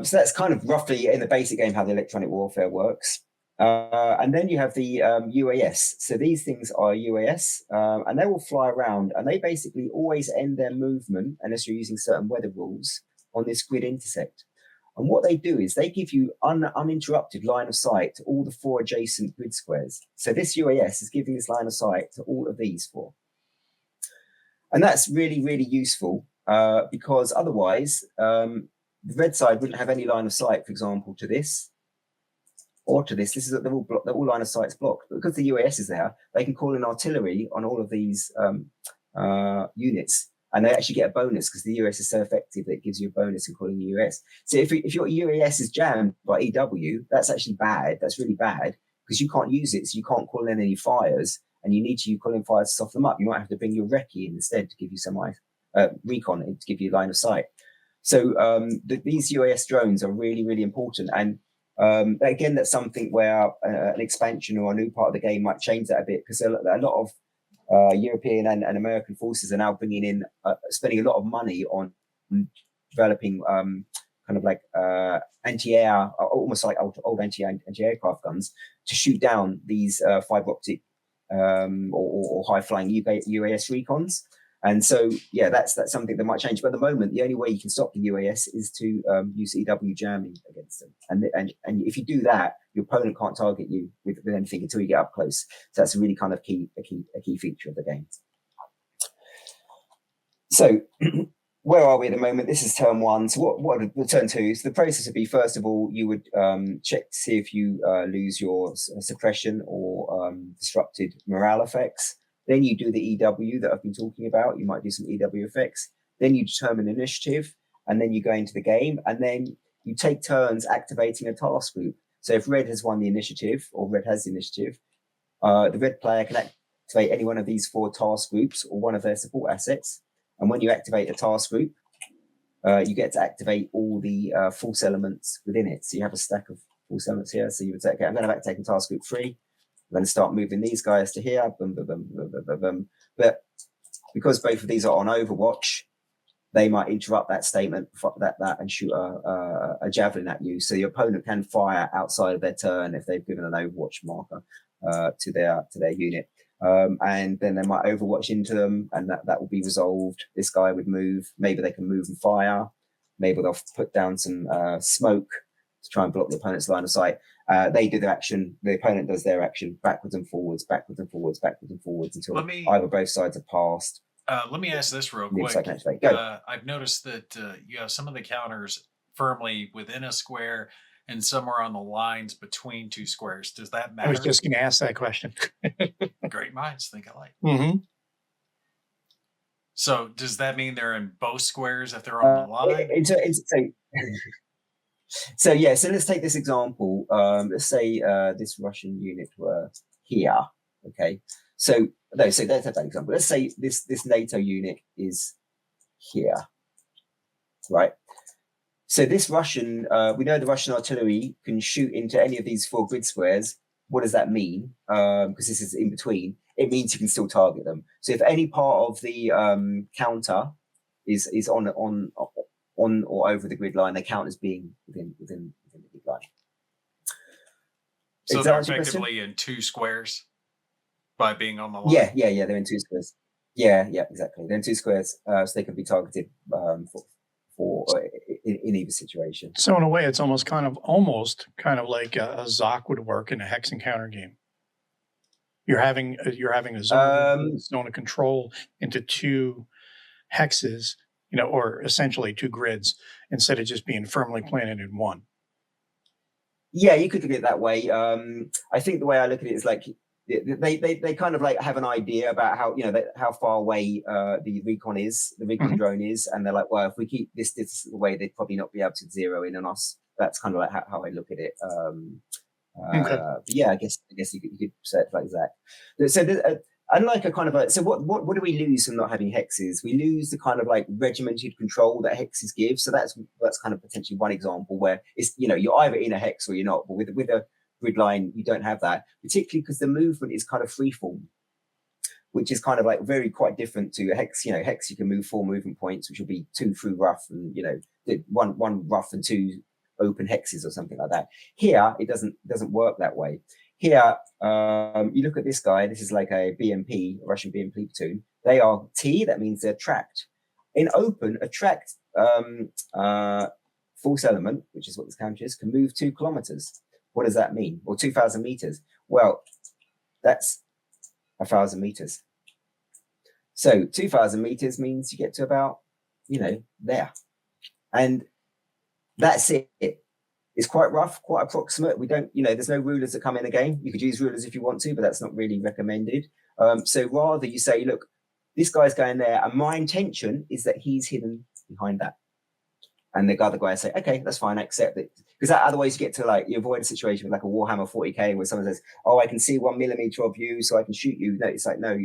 So that's kind of roughly in the basic game how the electronic warfare works. And then you have the UAS. So these things are UAS, and they will fly around, and they basically always end their movement, unless you're using certain weather rules, on this grid intersect. And what they do is they give you uninterrupted line of sight to all the 4 adjacent grid squares. So this UAS is giving this line of sight to all of these 4. And that's really, really useful because otherwise the red side wouldn't have any line of sight, for example, to this. Or to this. This is that they're all line of sight's blocked. But because the UAS is there, they can call in artillery on all of these units, and they actually get a bonus because the UAS is so effective that it gives you a bonus in calling the UAS. So if your UAS is jammed by EW, that's actually bad. That's really bad because you can't use it, so you can't call in any fires, and you need to call in fires to soften them up. You might have to bring your recce in instead to give you some recon to give you line of sight. So these UAS drones are really, really important. And again, that's something where an expansion or a new part of the game might change that a bit, because a lot of European and American forces are now bringing in, spending a lot of money on developing kind of like anti-air, almost like old anti-aircraft guns to shoot down these fiber optic or high-flying UAS recons. And so, yeah, that's something that might change. But at the moment, the only way you can stop the UAS is to use EW jamming against them. And if you do that, your opponent can't target you with anything until you get up close. So that's a really kind of a key feature of the game. So where are we at the moment? This is turn 1. So what are turn 2? So the process would be, first of all, you would check to see if you lose your suppression or disrupted morale effects. Then you do the EW that I've been talking about. You might do some EW effects. Then you determine initiative, and then you go into the game, and then you take turns activating a task group. So if red has won the initiative, or red has the initiative, the red player can activate any one of these 4 task groups or one of their support assets. And when you activate a task group, you get to activate all the force elements within it. So you have a stack of force elements here. So you would say, okay, I'm going to activate task group 3. I'm going to start moving these guys to here. Boom, boom, boom, boom, boom, boom. But because both of these are on Overwatch, they might interrupt that statement, and shoot a javelin at you. So your opponent can fire outside of their turn if they've given an Overwatch marker to their unit. And then they might Overwatch into them, and that will be resolved. This guy would move. Maybe they can move and fire. Maybe they'll put down some smoke to try and block the opponent's line of sight. They do their action. The opponent does their action backwards and forwards, backwards and forwards, backwards and forwards until either both sides are passed. Let me ask this real quick. I've noticed that you have some of the counters firmly within a square and some are on the lines between 2 squares. Does that matter? I was just going to ask that question. Great minds think alike. Mm-hmm. So does that mean they're in both squares if they're on the line? So yeah, so let's take this example. Let's say this Russian unit were here. Okay, so no, so let's have that example. Let's say this NATO unit is here, right? So this Russian, we know the Russian artillery can shoot into any of these 4 grid squares. What does that mean? Because this is in between. It means you can still target them. So if any part of the counter is on or over the grid line, they count as being within the grid line. So they're effectively in 2 squares by being on the line. Yeah. They're in 2 squares. Yeah, exactly. They're in 2 squares, so they can be targeted for in either situation. So in a way, it's almost kind of like a Zoc would work in a hex encounter game. You're having a zone of control into 2 hexes, or essentially 2 grids, instead of just being firmly planted in one. Yeah, you could look at it that way. I think the way I look at it is like they kind of like have an idea about how far away the recon drone is, and they're like, well, if we keep this away, they'd probably not be able to zero in on us. That's kind of like how I look at it. Okay. Yeah, I guess you could say it like that. So unlike a kind of so what do we lose from not having hexes? We lose the kind of like regimented control that hexes give. So that's kind of potentially one example where it's you're either in a hex or you're not. But with a grid line, you don't have that, particularly because the movement is kind of freeform, which is kind of like quite different to a hex. Hex you can move 4 movement points, which will be 2 through rough and one rough and 2 open hexes or something like that. Here it doesn't work that way. Here you look at this guy. This is like a BMP, a Russian BMP platoon. They are T. That means they're tracked. In open, a tracked force element, which is what this counter is, can move 2 kilometers. What does that mean? Or 2,000 meters? Well, that's 1,000 meters. So 2,000 meters means you get to about, there. And that's it. It's quite rough, quite approximate. We don't, there's no rulers that come in the game. You could use rulers if you want to, but that's not really recommended. So rather you say, look, this guy's going there, and my intention is that he's hidden behind that. And the other guy say, okay, that's fine, I accept it. Because otherwise you get to you avoid a situation with like a Warhammer 40k where someone says, oh, I can see 1 millimeter of you, so I can shoot you. No, it's like, no,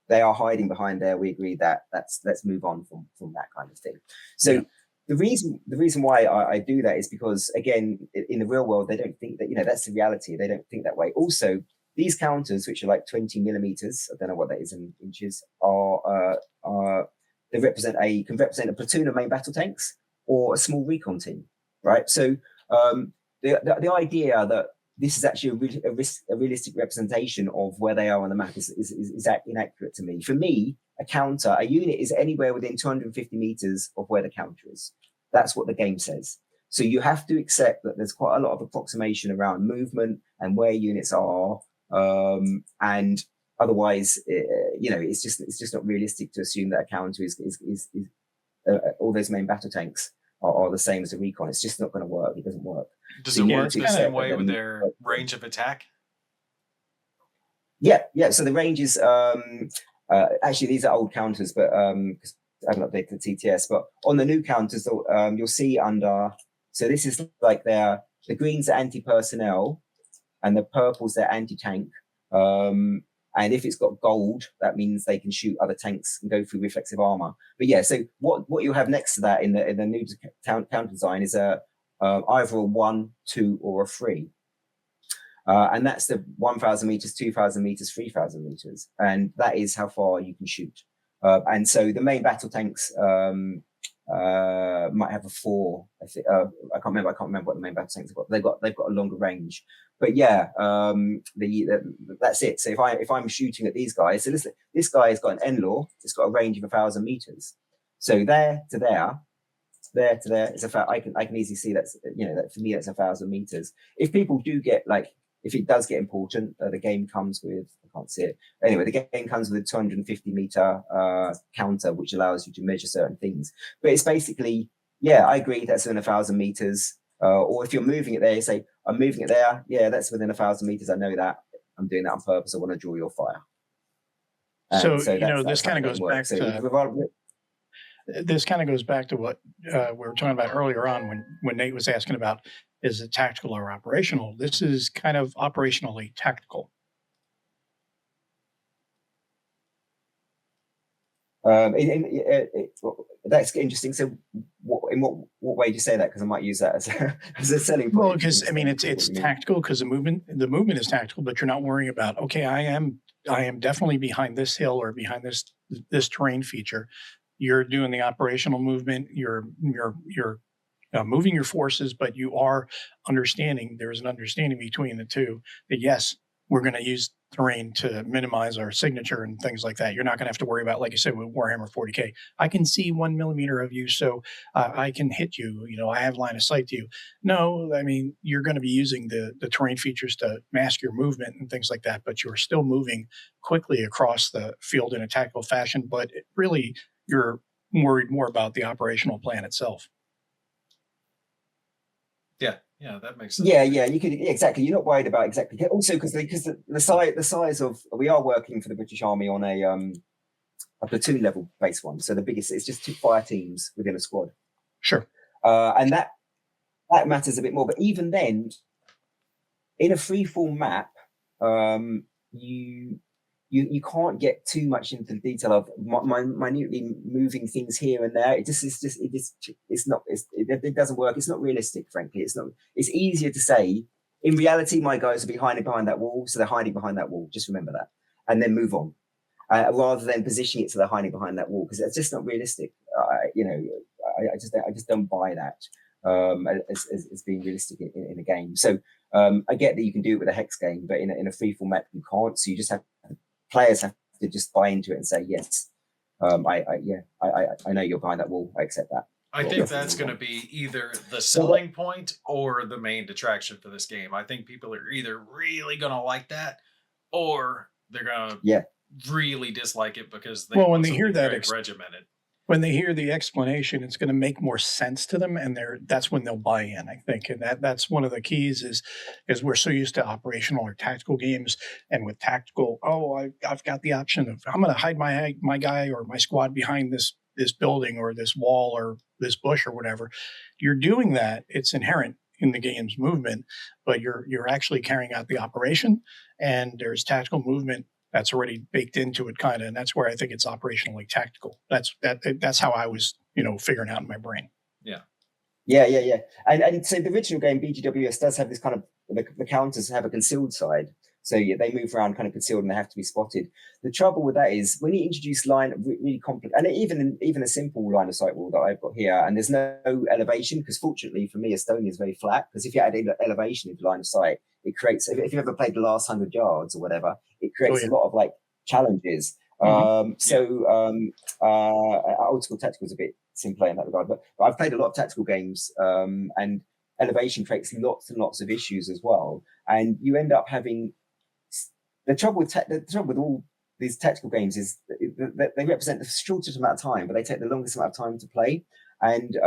they are hiding behind there. We agree that let's move on from that kind of thing. So the reason why I do that is because, again, in the real world, they don't think that, that's the reality. They don't think that way. Also, these counters, which are like 20 millimeters, I don't know what that is in inches, they can represent a platoon of main battle tanks or a small recon team, right? So the idea that this is actually a realistic representation of where they are on the map is inaccurate to me. For me, a unit is anywhere within 250 meters of where the counter is. That's what the game says. So you have to accept that there's quite a lot of approximation around movement and where units are, and otherwise, it's just not realistic to assume that a counter is all those main battle tanks are the same as a recon. It's just not going to work. It doesn't work. Does it work the same way with their range of attack? Yeah. So the range is actually these are old counters, but I haven't updated the TTS. But on the new counters, you'll see under. So this is like the greens are anti-personnel, and the purples they're anti-tank. And if it's got gold, that means they can shoot other tanks and go through reflexive armor. But yeah, so what you have next to that in the new counter design is either a 1, 2, or a 3. And that's the 1,000 meters, 2,000 meters, 3,000 meters. And that is how far you can shoot. And so the main battle tanks might have a 4. I think I can't remember what the main battle tanks have got. They've got a longer range. But yeah, that's it. So if I'm shooting at these guys, so this guy has got an NLAW. It's got a range of 1,000 meters. So there to there is I can easily see that for me that's 1,000 meters. If people do get if it does get important, the game comes with, I can't see it. Anyway, the game comes with a 250 meter counter, which allows you to measure certain things. But it's basically, I agree that's within 1,000 meters. Or if you're moving it there, you say, I'm moving it there. Yeah, that's within 1,000 meters. I know that. I'm doing that on purpose. I want to draw your fire. And So, you know, that's this how kind the of game goes works. back So to what we were talking about earlier on when Nate was asking about is it tactical or operational. This is kind of operationally tactical. That's interesting. So, in what way do you say that? Because I might use that as as a selling point. Well, because I mean, it's tactical because the movement is tactical, but you're not worrying about, okay, I am definitely behind this hill or behind this terrain feature. You're doing the operational movement. You're moving your forces, but you are understanding. There is an understanding between the two that yes, we're going to use terrain to minimize our signature and things like that. You're not going to have to worry about, like you said, with Warhammer 40K. I can see 1 millimeter of you, so I can hit you. You know, I have line of sight to you. No, I mean you're going to be using the terrain features to mask your movement and things like that, but you're still moving quickly across the field in a tactical fashion. But really, you're worried more about the operational plan itself. Yeah, that makes sense. Yeah, you could exactly. You're not worried about exactly. Also, because the size of we are working for the British Army on a platoon level base one. So the biggest it's just 2 fire teams within a squad. Sure. And that matters a bit more. But even then, in a freeform map, you can't get too much into the detail of minutely moving things here and there. It doesn't work. It's not realistic, frankly. It's easier to say, in reality, my guys are behind that wall, so they're hiding behind that wall. Just remember that, and then move on, rather than positioning it so they're hiding behind that wall, because it's just not realistic. I just don't buy that as being realistic in a game. So I get that you can do it with a hex game, but in a freeform map you can't. So you just have players have to just buy into it and say yes. I know you're behind that wall. I accept that. I think that's going to be either the selling point or the main detraction for this game. I think people are either really going to like that, or they're going to really dislike it because they when they hear that regimented. When they hear the explanation, it's going to make more sense to them, and that's when they'll buy in, I think. And that's one of the keys is we're so used to operational or tactical games, and with tactical, I've got the option of I'm going to hide my guy or my squad behind this building or this wall or this bush or whatever. You're doing that; it's inherent in the game's movement, but you're actually carrying out the operation, and there's tactical movement that's already baked into it, kind of, and that's where I think it's operationally tactical. That's how I was, figuring out in my brain. Yeah. And so the original game BGWS does have this kind of the counters have a concealed side, so they move around kind of concealed and they have to be spotted. The trouble with that is when you introduce really complex, and even a simple line of sight wall that I've got here, and there's no elevation, because fortunately for me Estonia is very flat, because if you add elevation into line of sight, it creates, if you've ever played the last 100 yards or whatever, it creates a lot of like challenges. Old school tactical is a bit simpler in that regard, but I've played a lot of tactical games, and elevation creates lots and lots of issues as well, and you end up having the trouble with all these tactical games is that they represent the shortest amount of time, but they take the longest amount of time to play, and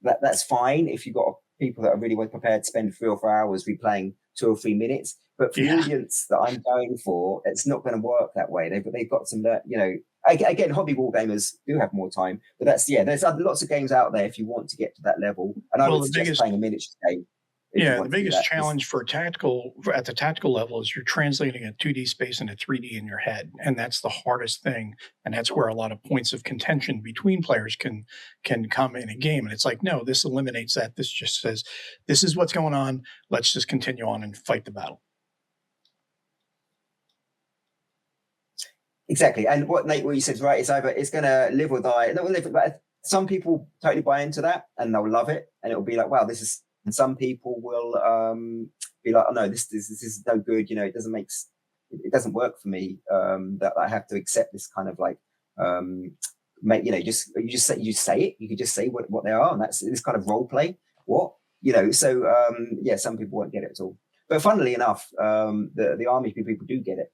that's fine if you've got people that are really well prepared to spend 3 or 4 hours replaying 2 or 3 minutes. But for the audience that I'm going for, it's not going to work that way. They've got some, again, hobby war gamers do have more time, but there's lots of games out there if you want to get to that level. And I would suggest playing a miniature game. The biggest challenge for tactical at the tactical level is you're translating a 2D space into 3D in your head, and that's the hardest thing. And that's where a lot of points of contention between players can come in a game. And it's like, no, this eliminates that. This just says, this is what's going on. Let's just continue on and fight the battle. Exactly. And what you said is right. It's either it's going to live or die. Not live, but some people totally buy into that and they'll love it, and it'll be like, wow, this is. And some people will be like, oh no, this is no good. It doesn't work for me. That I have to accept this kind of like, you just say it. You could just say what they are, and that's this kind of role play. Some people won't get it at all. But funnily enough, the army people do get it.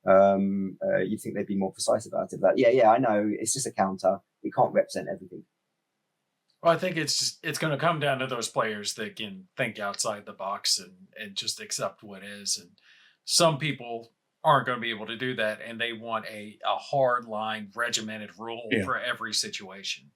You'd think they'd be more precise about it. But I know it's just a counter. It can't represent everything. Well, I think it's going to come down to those players that can think outside the box and just accept what is. And some people aren't going to be able to do that, and they want a hard line, regimented rule Yeah. for every situation.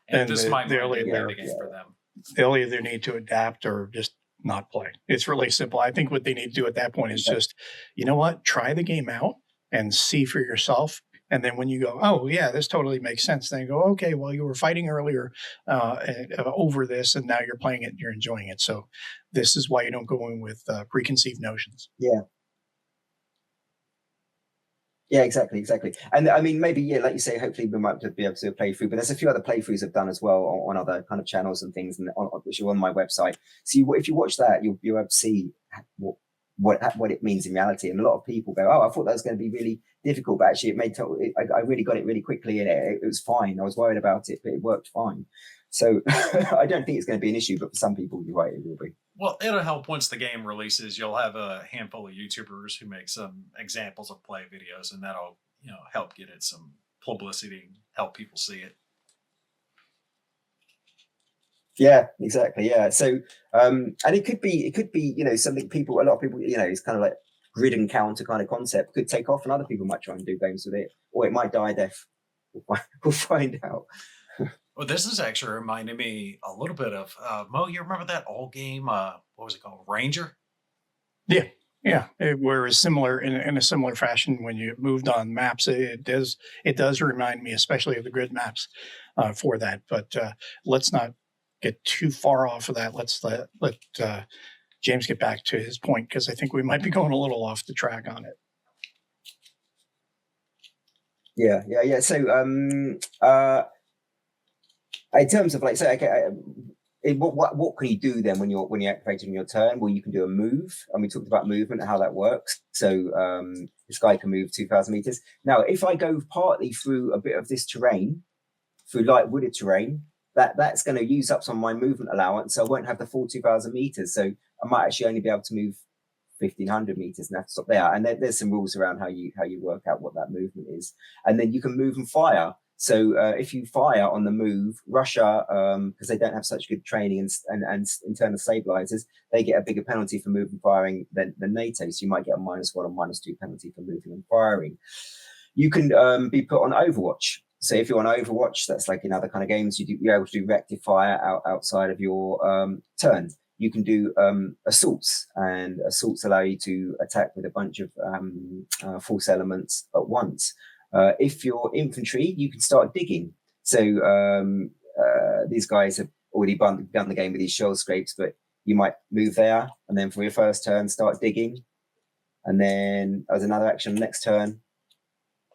And And this might they'll wind up being either the game for them. they'll either need to adapt or just not play. It's really simple. I think what they need to do at that point is just, you know what, try the game out and see for yourself. And then when you go, oh yeah, this totally makes sense. Then you go, okay, well you were fighting earlier over this, and now you're playing it and you're enjoying it. So this is why you don't go in with preconceived notions. Yeah. Yeah, exactly. And I mean, maybe, yeah, like you say, hopefully we might be able to play through, but there's a few other playthroughs I've done as well on other kind of channels and things, and which are on my website. So if you watch that, you'll be able to see what it means in reality. And a lot of people go, oh, I thought that was going to be really difficult, but actually I really got it really quickly, and it was fine. I was worried about it, but it worked fine. So I don't think it's going to be an issue, but for some people, you're right, it will be. Well, it'll help once the game releases. You'll have a handful of YouTubers who make some examples of play videos, and that'll help get it some publicity and help people see it. Yeah, exactly. Yeah. So and it could be something a lot of people it's kind of like grid encounter kind of concept could take off, and other people might try and do games with it, or it might die a death. We'll find out. Well, this is actually reminding me a little bit of Mo. You remember that old game? What was it called? Ranger. Yeah, whereas similar in a similar fashion, when you moved on maps, it does remind me, especially of the grid maps for that. But let's not get too far off of that. Let's let James get back to his point, because I think we might be going a little off the track on it. Yeah. So in terms of like, so okay, what can you do then when you're activating your turn? Well, you can do a move, and we talked about movement and how that works. So this guy can move 2,000 meters. Now, if I go partly through a bit of this terrain, through light wooded terrain, that's going to use up some of my movement allowance, so I won't have the full 2,000 meters. So I might actually only be able to move 1,500 meters and have to stop there. And there's some rules around how you work out what that movement is. And then you can move and fire. So if you fire on the move, Russia, because they don't have such good training and internal stabilizers, they get a bigger penalty for moving and firing than NATO. So you might get a -1 or -2 penalty for moving and firing. You can be put on Overwatch. So if you're on Overwatch, that's like in other kind of games, you're able to do reactive fire outside of your turn. You can do assaults, and assaults allow you to attack with a bunch of force elements at once. If you're infantry, you can start digging. So these guys have already done the game with these shell scrapes, but you might move there, and then for your first turn, start digging. And then as another action, next turn,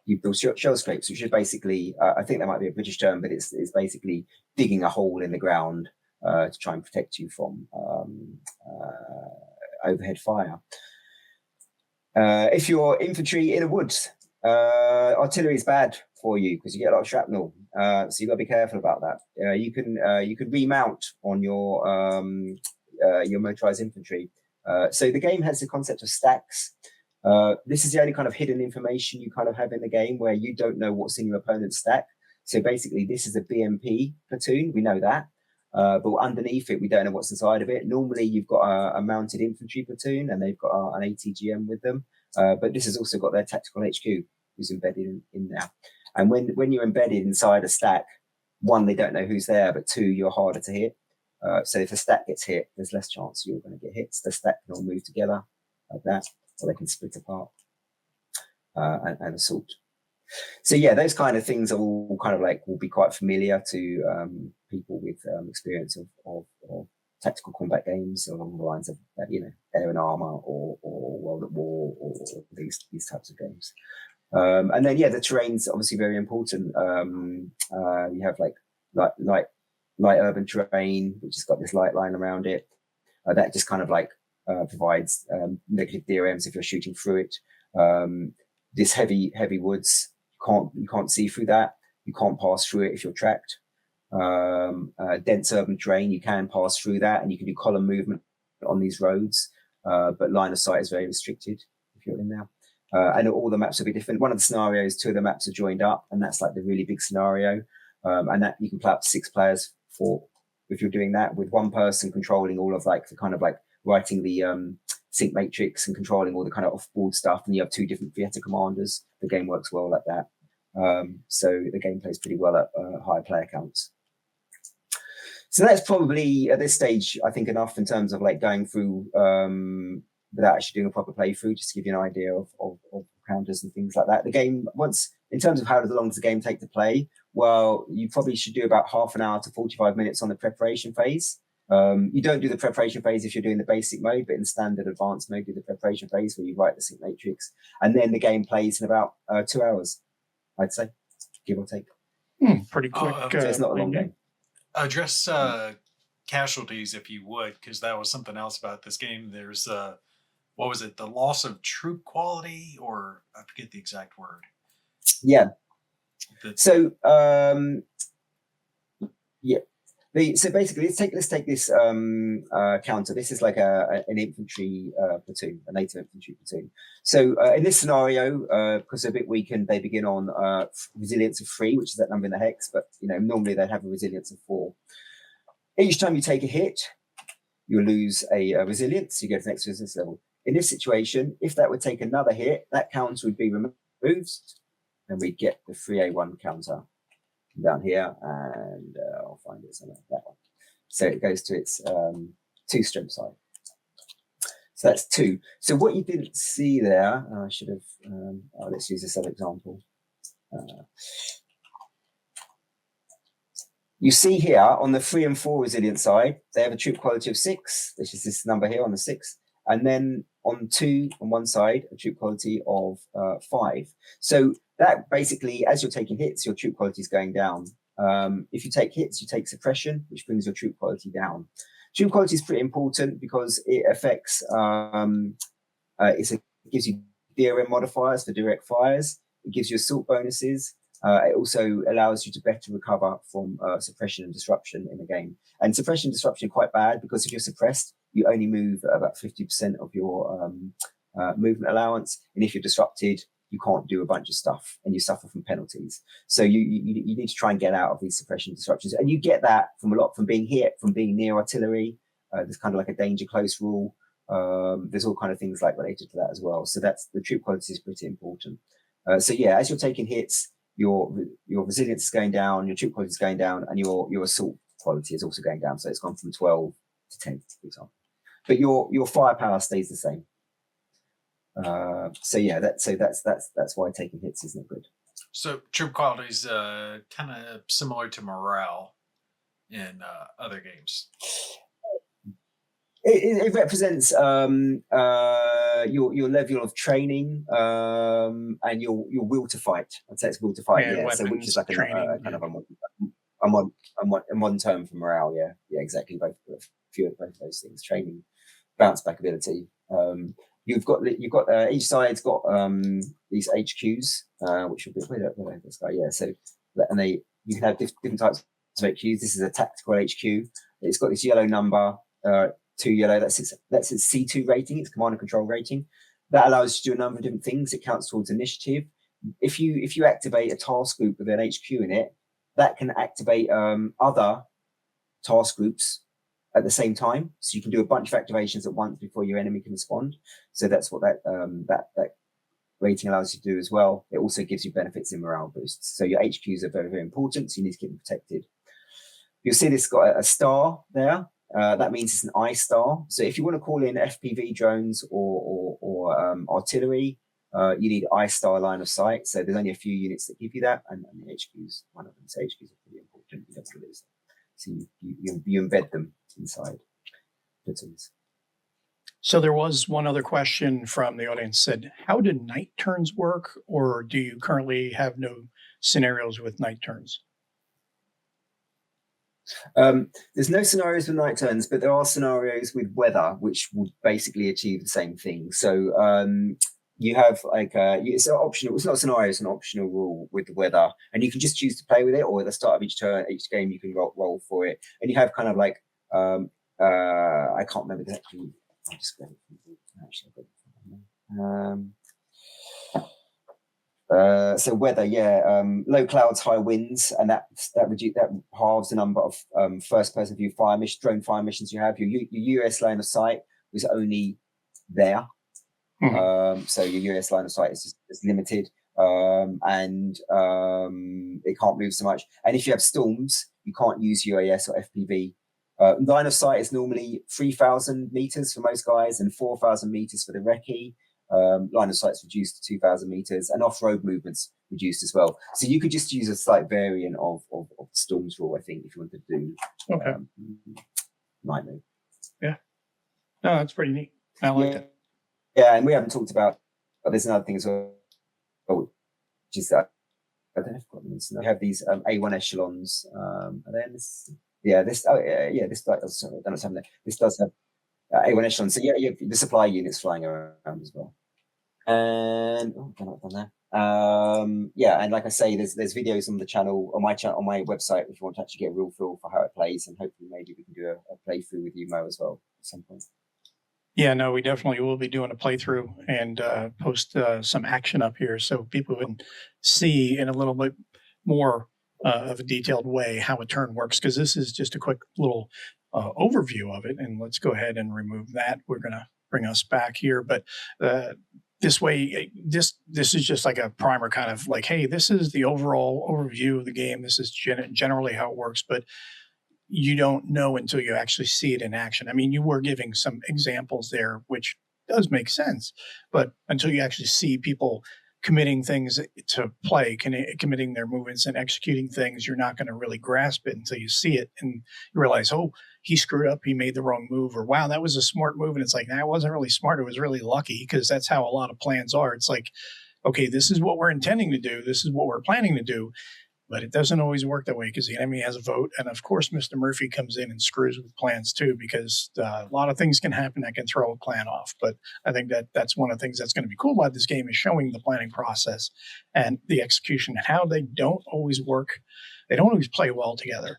you build shell scrapes, which is basically, I think that might be a British term, but it's basically digging a hole in the ground to try and protect you from overhead fire. If you're infantry in a woods, artillery is bad for you because you get a lot of shrapnel. So you've got to be careful about that. You can remount on your motorized infantry. So the game has the concept of stacks. This is the only kind of hidden information you kind of have in the game where you don't know what's in your opponent's stack. So basically, this is a BMP platoon. We know that. But underneath it, we don't know what's inside of it. Normally, you've got a mounted infantry platoon, and they've got an ATGM with them. But this has also got their tactical HQ, who's embedded in there. And when you're embedded inside a stack, one, they don't know who's there, but two, you're harder to hit. So if a stack gets hit, there's less chance you're going to get hit. So the stack can all move together like that, or they can split apart and assault. So yeah, those kind of things are all kind of like will be quite familiar to people with experience of tactical combat games along the lines of Air and Armour or World at War or these types of games. And then the terrain's obviously very important. You have like light urban terrain, which has got this light line around it. That just kind of like provides negative DRMs if you're shooting through it. This heavy woods, you can't see through that. You can't pass through it if you're tracked. Dense urban terrain, you can pass through that, and you can do column movement on these roads, but line of sight is very restricted if you're in there. And all the maps will be different. One of the scenarios, two of the maps are joined up, and that's like the really big scenario. And that you can play up to 6 players for if you're doing that with one person controlling all of like the kind of like writing the sync matrix and controlling all the kind of off-board stuff, and you have 2 different theater commanders. The game works well like that. So the game plays pretty well at high player counts. So that's probably at this stage, I think, enough in terms of like going through without actually doing a proper playthrough, just to give you an idea of counters and things like that. The game, once in terms of how long does the game take to play, well, you probably should do about half an hour to 45 minutes on the preparation phase. You don't do the preparation phase if you're doing the basic mode, but in standard advanced mode, do the preparation phase where you write the sync matrix, and then the game plays in about 2 hours, I'd say, give or take. Pretty quick. So it's not a long game. Address casualties, if you would, because that was something else about this game. There's what was it? The loss of troop quality, or I forget the exact word. Yeah. So yeah. So basically, let's take this counter. This is like an infantry platoon, a native infantry platoon. So in this scenario, because they're a bit weakened, they begin on resilience of 3, which is that number in the hex. But normally they'd have a resilience of 4. Each time you take a hit, you lose a resilience. You go to the next resilience level. In this situation, if that would take another hit, that counter would be removed, and we'd get the 3A1 counter down here, and I'll find it somewhere, that one. So it goes to its 2 strength side. So that's 2. So what you didn't see there, I should have, let's use this other example. You see here on the 3 and 4 resilience side, they have a troop quality of 6, which is this number here on the 6. And then on 2 on one side, a troop quality of 5. So that basically, as you're taking hits, your troop quality is going down. If you take hits, you take suppression, which brings your troop quality down. Troop quality is pretty important because it affects, it gives you DRM modifiers for direct fires. It gives you assault bonuses. It also allows you to better recover from suppression and disruption in the game. And suppression and disruption are quite bad because if you're suppressed, you only move about 50% of your movement allowance. And if you're disrupted, you can't do a bunch of stuff and you suffer from penalties. So you need to try and get out of these suppression disruptions. And you get that from being hit, from being near artillery. There's kind of like a danger close rule. There's all kind of things like related to that as well. So that's the troop quality is pretty important. So yeah, as you're taking hits, your resilience is going down, your troop quality is going down, and your assault quality is also going down. So it's gone from 12 to 10, for example. But your firepower stays the same. So yeah, that's why taking hits isn't good. So troop quality is kind of similar to morale in other games. It represents your level of training and your will to fight. I'd say it's will to fight. Yeah, so which is like a kind of a modern term for morale. Yeah, exactly. Both of those things: training, bounce back ability. You've got each side's got these HQs, which will be where this guy. Yeah, so and you can have different types of HQs. This is a tactical HQ. It's got this yellow number. 2 yellow, that's its C2 rating, its command and control rating. That allows you to do a number of different things. It counts towards initiative. If you activate a task group with an HQ in it, that can activate other task groups at the same time. So you can do a bunch of activations at once before your enemy can respond. So that's what that rating allows you to do as well. It also gives you benefits in morale boosts. So your HQs are very, very important. So you need to keep them protected. You'll see this got a star there. That means it's an I star. So if you want to call in FPV drones or artillery, you need I star line of sight. So there's only a few units that give you that, and the HQs, one of them. So HQs are pretty important. You don't want to lose them. So you embed them inside platoons. So there was one other question from the audience said, how do night turns work, or do you currently have no scenarios with night turns? There's no scenarios with night turns, but there are scenarios with weather, which would basically achieve the same thing. So you have like it's an optional. It's not a scenario; it's an optional rule with the weather, and you can just choose to play with it. Or at the start of each turn, each game, you can roll for it, and you have kind of like I can't remember exactly. I'll just go actually. So weather, low clouds, high winds, and that halves the number of first-person view drone fire missions you have. Your US line of sight was only there. Mhm. So your US line of sight is just limited, and it can't move so much. And if you have storms, you can't use UAS or FPV. Line of sight is normally 3,000 meters for most guys and 4,000 meters for the recce. Line of sight is reduced to 2,000 meters, and off-road movements reduced as well. So you could just use a slight variant of the storms rule, I think, if you wanted to do night mode. Yeah, no, that's pretty neat. I like that. Yeah, and we haven't talked about. There's another thing as well, which is that I don't know if I've got them. We have these A1 echelons, and then this. Yeah, this. Oh, yeah, this. Sorry, I don't know what's happening there. This does have A1 echelons. So yeah, you have the supply units flying around as well. And not done there. Yeah, and like I say, there's videos on the channel, on my website, if you want to actually get a real feel for how it plays, and hopefully maybe we can do a playthrough with you, Mo, as well at some point. Yeah, no, we definitely will be doing a playthrough and post some action up here so people can see in a little bit more of a detailed way how a turn works, because this is just a quick little overview of it. And let's go ahead and remove that. We're going to bring us back here, but this way, this is just like a primer, kind of like, hey, this is the overall overview of the game. This is generally how it works, but you don't know until you actually see it in action. I mean, you were giving some examples there, which does make sense, but until you actually see people committing things to play, committing their movements and executing things, you're not going to really grasp it until you see it and you realize, oh, he screwed up, he made the wrong move, or wow, that was a smart move. And it's like, that wasn't really smart, it was really lucky, because that's how a lot of plans are. It's like, okay, this is what we're intending to do, this is what we're planning to do, but it doesn't always work that way because the enemy has a vote. And of course, Mr. Murphy comes in and screws with plans too, because a lot of things can happen that can throw a plan off. But I think that's one of the things that's going to be cool about this game, is showing the planning process and the execution and how they don't always work. They don't always play well together.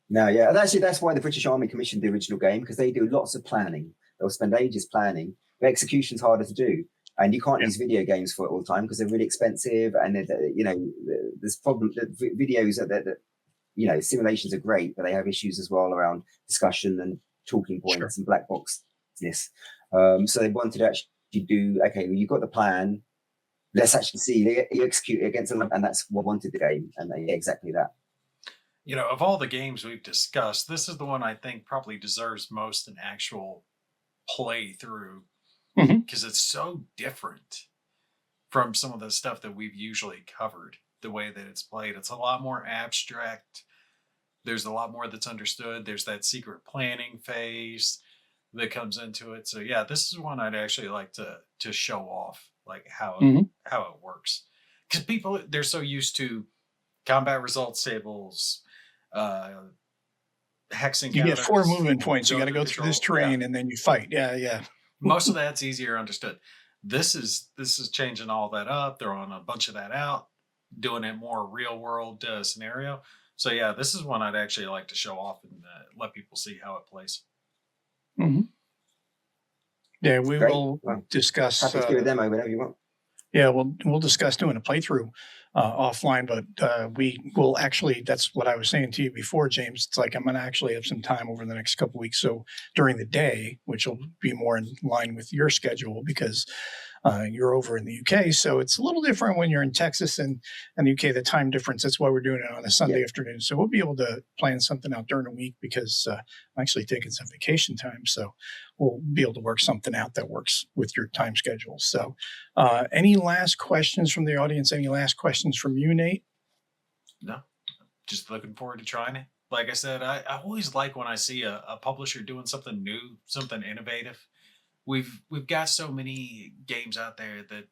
No, yeah. And actually, that's why the British Army commissioned the original game, because they do lots of planning. They'll spend ages planning. The execution's harder to do. And you can't use video games for it all the time because they're really expensive. And, there's problems. Videos that simulations are great, but they have issues as well around discussion and talking points and black boxness. So they wanted to actually do, okay, well, you've got the plan. Let's actually see you execute it against them. And that's what wanted the game. And exactly that. Of all the games we've discussed, this is the one I think probably deserves most an actual playthrough, because it's so different from some of the stuff that we've usually covered. The way that it's played, it's a lot more abstract. There's a lot more that's understood. There's that secret planning phase that comes into it. So yeah, this is one I'd actually like to show off, like how it works, because people, they're so used to combat results tables, hexing. You get 4 movement points. You got to go through this terrain and then you fight. Yeah. Most of that's easier understood. This is changing all that up, throwing a bunch of that out, doing it more real world scenario. So yeah, this is one I'd actually like to show off and let people see how it plays. Yeah, we will discuss. Happy to do a demo whenever you want. Yeah, we'll discuss doing a playthrough offline, but we will actually, that's what I was saying to you before, James. It's like I'm going to actually have some time over the next couple of weeks. So during the day, which will be more in line with your schedule, because you're over in the UK. So it's a little different when you're in Texas and the UK, the time difference. That's why we're doing it on a Sunday afternoon. So we'll be able to plan something out during the week, because I'm actually taking some vacation time. So we'll be able to work something out that works with your time schedule. So any last questions from the audience? Any last questions from you, Nate? No, just looking forward to trying it. Like I said, I always like when I see a publisher doing something new, something innovative. We've got so many games out there that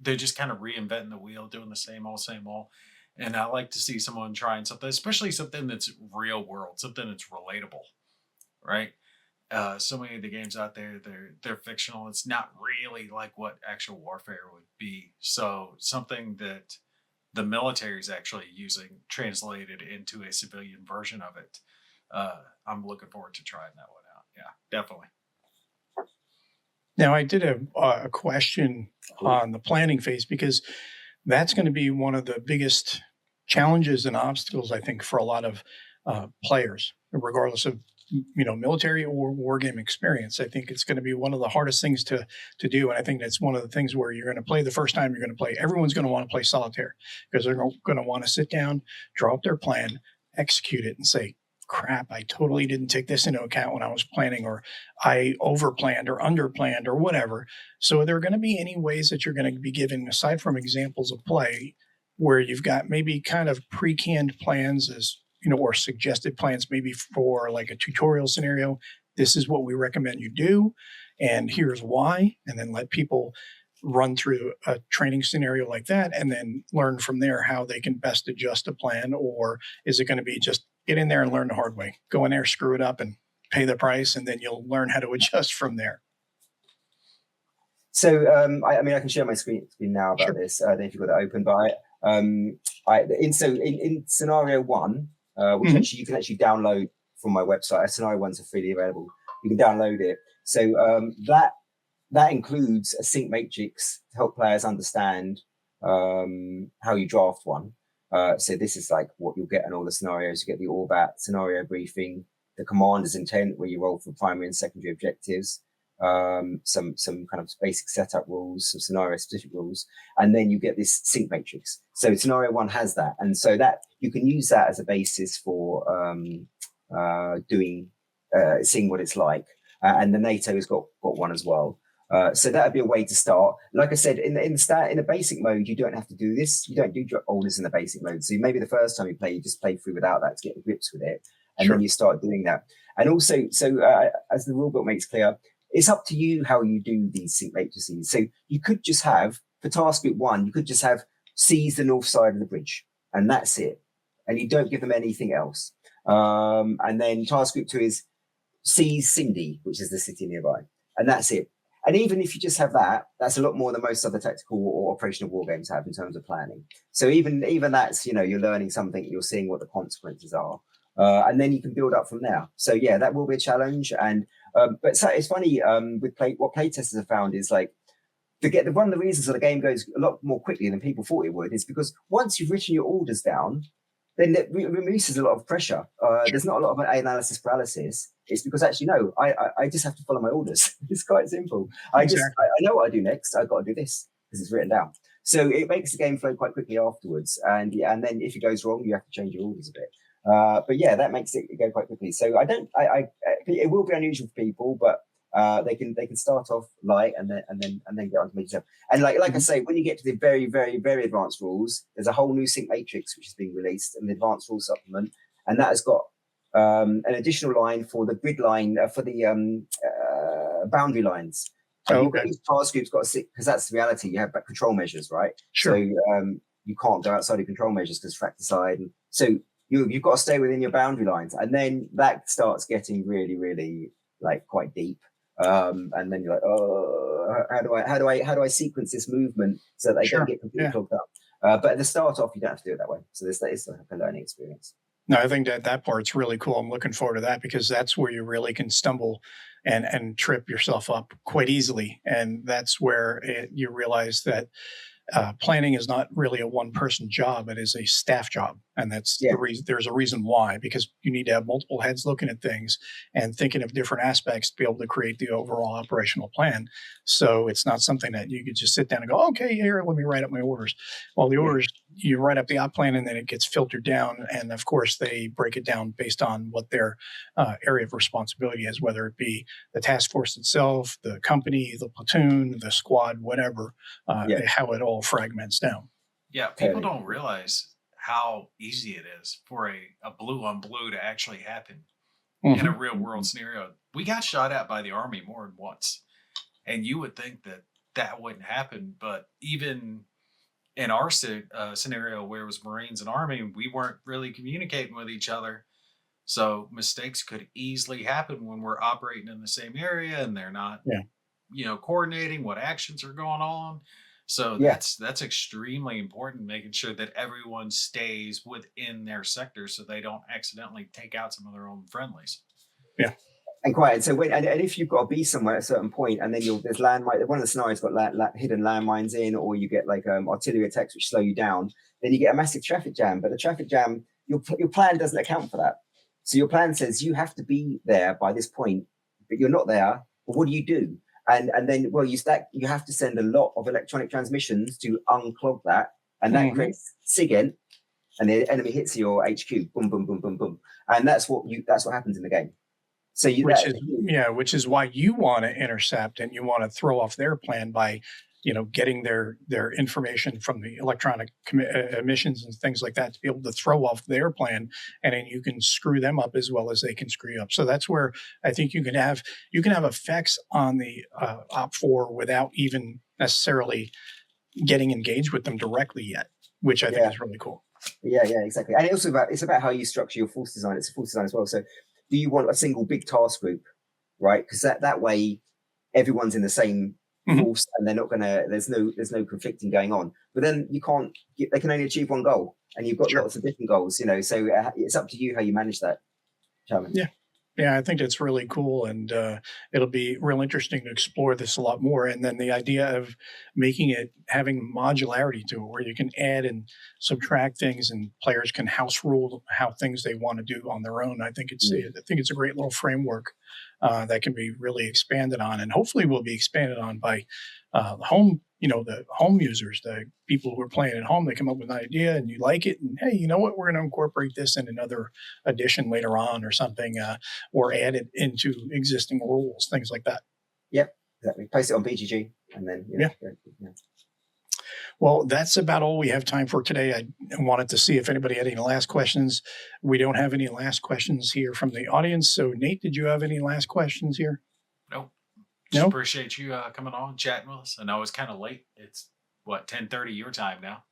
they're just kind of reinventing the wheel, doing the same old. And I like to see someone trying something, especially something that's real world, something that's relatable, right? So many of the games out there, they're fictional. It's not really like what actual warfare would be. So something that the military is actually using, translated into a civilian version of it. I'm looking forward to trying that one out. Yeah, definitely. Now, I did a question on the planning phase, because that's going to be one of the biggest challenges and obstacles, I think, for a lot of players, regardless of military or war game experience. I think it's going to be one of the hardest things to do, and I think that's one of the things where you're going to play the first time you're going to play. Everyone's going to want to play solitaire because they're going to want to sit down, draw up their plan, execute it, and say, crap, I totally didn't take this into account when I was planning, or I overplanned or underplanned or whatever. So there are going to be any ways that you're going to be given, aside from examples of play, where you've got maybe kind of pre-canned plans as, or suggested plans, maybe for like a tutorial scenario. This is what we recommend you do, and here's why. And then let people run through a training scenario like that and then learn from there how they can best adjust a plan. Or is it going to be just get in there and learn the hard way, go in there, screw it up and pay the price, and then you'll learn how to adjust from there? So I can share my screen now about this. I don't know if you've got it open, but in scenario one, which actually you can actually download from my website. Scenario ones are freely available. You can download it. So that includes a sync matrix to help players understand how you draft one. So this is like what you'll get in all the scenarios. You get the ORBAT scenario briefing, the commander's intent, where you roll for primary and secondary objectives, some kind of basic setup rules, some scenario specific rules, and then you get this sync matrix. So scenario one has that, and so that you can use that as a basis for seeing what it's like. And the NATO has got one as well. So that would be a way to start. Like I said, in the basic mode, you don't have to do this. You don't do orders in the basic mode. So maybe the first time you play, you just play through without that to get the grips with it, and then you start doing that. And also, as the rulebook makes clear, it's up to you how you do these sync matrices. So you could just have, for task group one, you could just have seize the north side of the bridge, and that's it. And you don't give them anything else. And then task group two is seize Cindy, which is the city nearby, and that's it. And even if you just have that, that's a lot more than most other tactical or operational war games have in terms of planning. So even that's, you're learning something, you're seeing what the consequences are. And then you can build up from there. So yeah, that will be a challenge. And but so it's funny with what playtesters have found is like one of the reasons that the game goes a lot more quickly than people thought it would is because once you've written your orders down, then it releases a lot of pressure. There's not a lot of analysis paralysis. It's because actually, no, I just have to follow my orders. It's quite simple. I know what I do next. I've got to do this because it's written down. So it makes the game flow quite quickly afterwards. And then if it goes wrong, you have to change your orders a bit. But yeah, that makes it go quite quickly. So it will be unusual for people, but they can start off light and then get on to major stuff. And like I say, when you get to the very, very, very advanced rules, there's a whole new sync matrix which is being released, and the advanced rule supplement, and that has got an additional line for the grid line for the boundary lines. Each task group's got because that's the reality. You have control measures, right? Sure. So you can't go outside of control measures because fratricide, and so you've got to stay within your boundary lines, and then that starts getting really, really like quite deep. And then you're like, oh, how do I sequence this movement so that they don't get completely clogged up? But at the start off, you don't have to do it that way. So it's like a learning experience. No, I think that part's really cool. I'm looking forward to that because that's where you really can stumble and trip yourself up quite easily. And that's where you realize that planning is not really a one-person job. It is a staff job. And that's the reason. There's a reason why, because you need to have multiple heads looking at things and thinking of different aspects to be able to create the overall operational plan. So it's not something that you could just sit down and go, okay, here, let me write up my orders. Well, the orders, you write up the op plan and then it gets filtered down. And of course, they break it down based on what their area of responsibility is, whether it be the task force itself, the company, the platoon, the squad, whatever, how it all fragments down. Yeah, people don't realize how easy it is for a blue on blue to actually happen in a real world scenario. We got shot at by the Army more than once, and you would think that wouldn't happen. But even in our scenario where it was Marines and Army, we weren't really communicating with each other. So mistakes could easily happen when we're operating in the same area and they're not, coordinating what actions are going on. So that's extremely important, making sure that everyone stays within their sector so they don't accidentally take out some of their own friendlies. Yeah. And quite. So and if you've got to be somewhere at a certain point, and then there's landmine. One of the scenarios got hidden landmines in, or you get like artillery attacks which slow you down. Then you get a massive traffic jam. But the traffic jam, your plan doesn't account for that. So your plan says you have to be there by this point, but you're not there. Well, what do you do? And then, well, you have to send a lot of electronic transmissions to unclog that, and that creates SIGINT, and the enemy hits your HQ. Boom, boom, boom, boom, boom, and that's what happens in the game. So which is why you want to intercept and you want to throw off their plan by, getting their information from the electronic emissions and things like that to be able to throw off their plan, and then you can screw them up as well as they can screw you up. So that's where I think you can have effects on the Op4 without even necessarily getting engaged with them directly yet, which I think is really cool. Yeah, exactly. And it's about how you structure your force design. It's a force design as well. So do you want a single big task group, right? Because that way everyone's in the same force, and they're not gonna. There's no conflicting going on. But then they can only achieve one goal, and you've got lots of different goals. So it's up to you how you manage that challenge. Yeah, I think it's really cool, and it'll be real interesting to explore this a lot more. And then the idea of having modularity to it, where you can add and subtract things, and players can house rule how things they want to do on their own. I think it's a great little framework that can be really expanded on, and hopefully will be expanded on by the home users, the people who are playing at home. They come up with an idea and you like it, and hey, you know what, we're going to incorporate this in another edition later on or something, or add it into existing rules, things like that. Yep, exactly. Post it on BGG, and then Well, that's about all we have time for today. I wanted to see if anybody had any last questions. We don't have any last questions here from the audience. So Nate, did you have any last questions here? Nope. Just appreciate you coming on, chatting with us. I know it's kind of late. It's what, 10:30 your time now?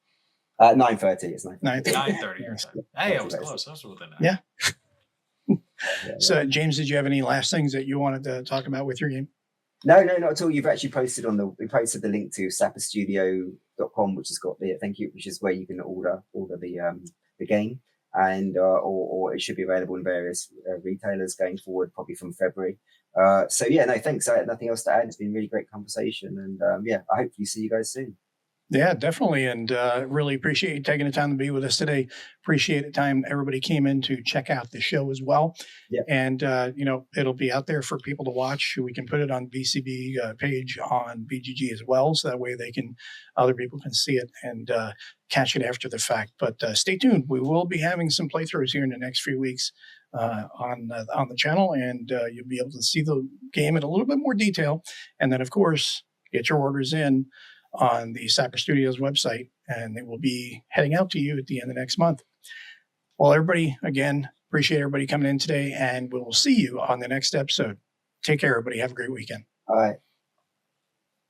9:30. It's 9:30 your time. Hey, I was close. I was within that. Yeah. So James, did you have any last things that you wanted to talk about with your game? No, not at all. You've actually posted we posted the link to sapperstudio.com, which has got which is where you can order the game, and or it should be available in various retailers going forward, probably from February. So yeah, no, thanks. I had nothing else to add. It's been a really great conversation, and I hope you see you guys soon. Yeah, definitely. And really appreciate you taking the time to be with us today. Appreciate the time everybody came in to check out the show as well. Yeah. And, it'll be out there for people to watch. We can put it on VCB page on BGG as well. So that way other people can see it and catch it after the fact. But stay tuned. We will be having some playthroughs here in the next few weeks on the channel. And you'll be able to see the game in a little bit more detail. And then, of course, get your orders in on the Sapper Studios website, and they will be heading out to you at the end of next month. Well, everybody, again, appreciate everybody coming in today, and we will see you on the next episode. Take care, everybody. Have a great weekend. All right.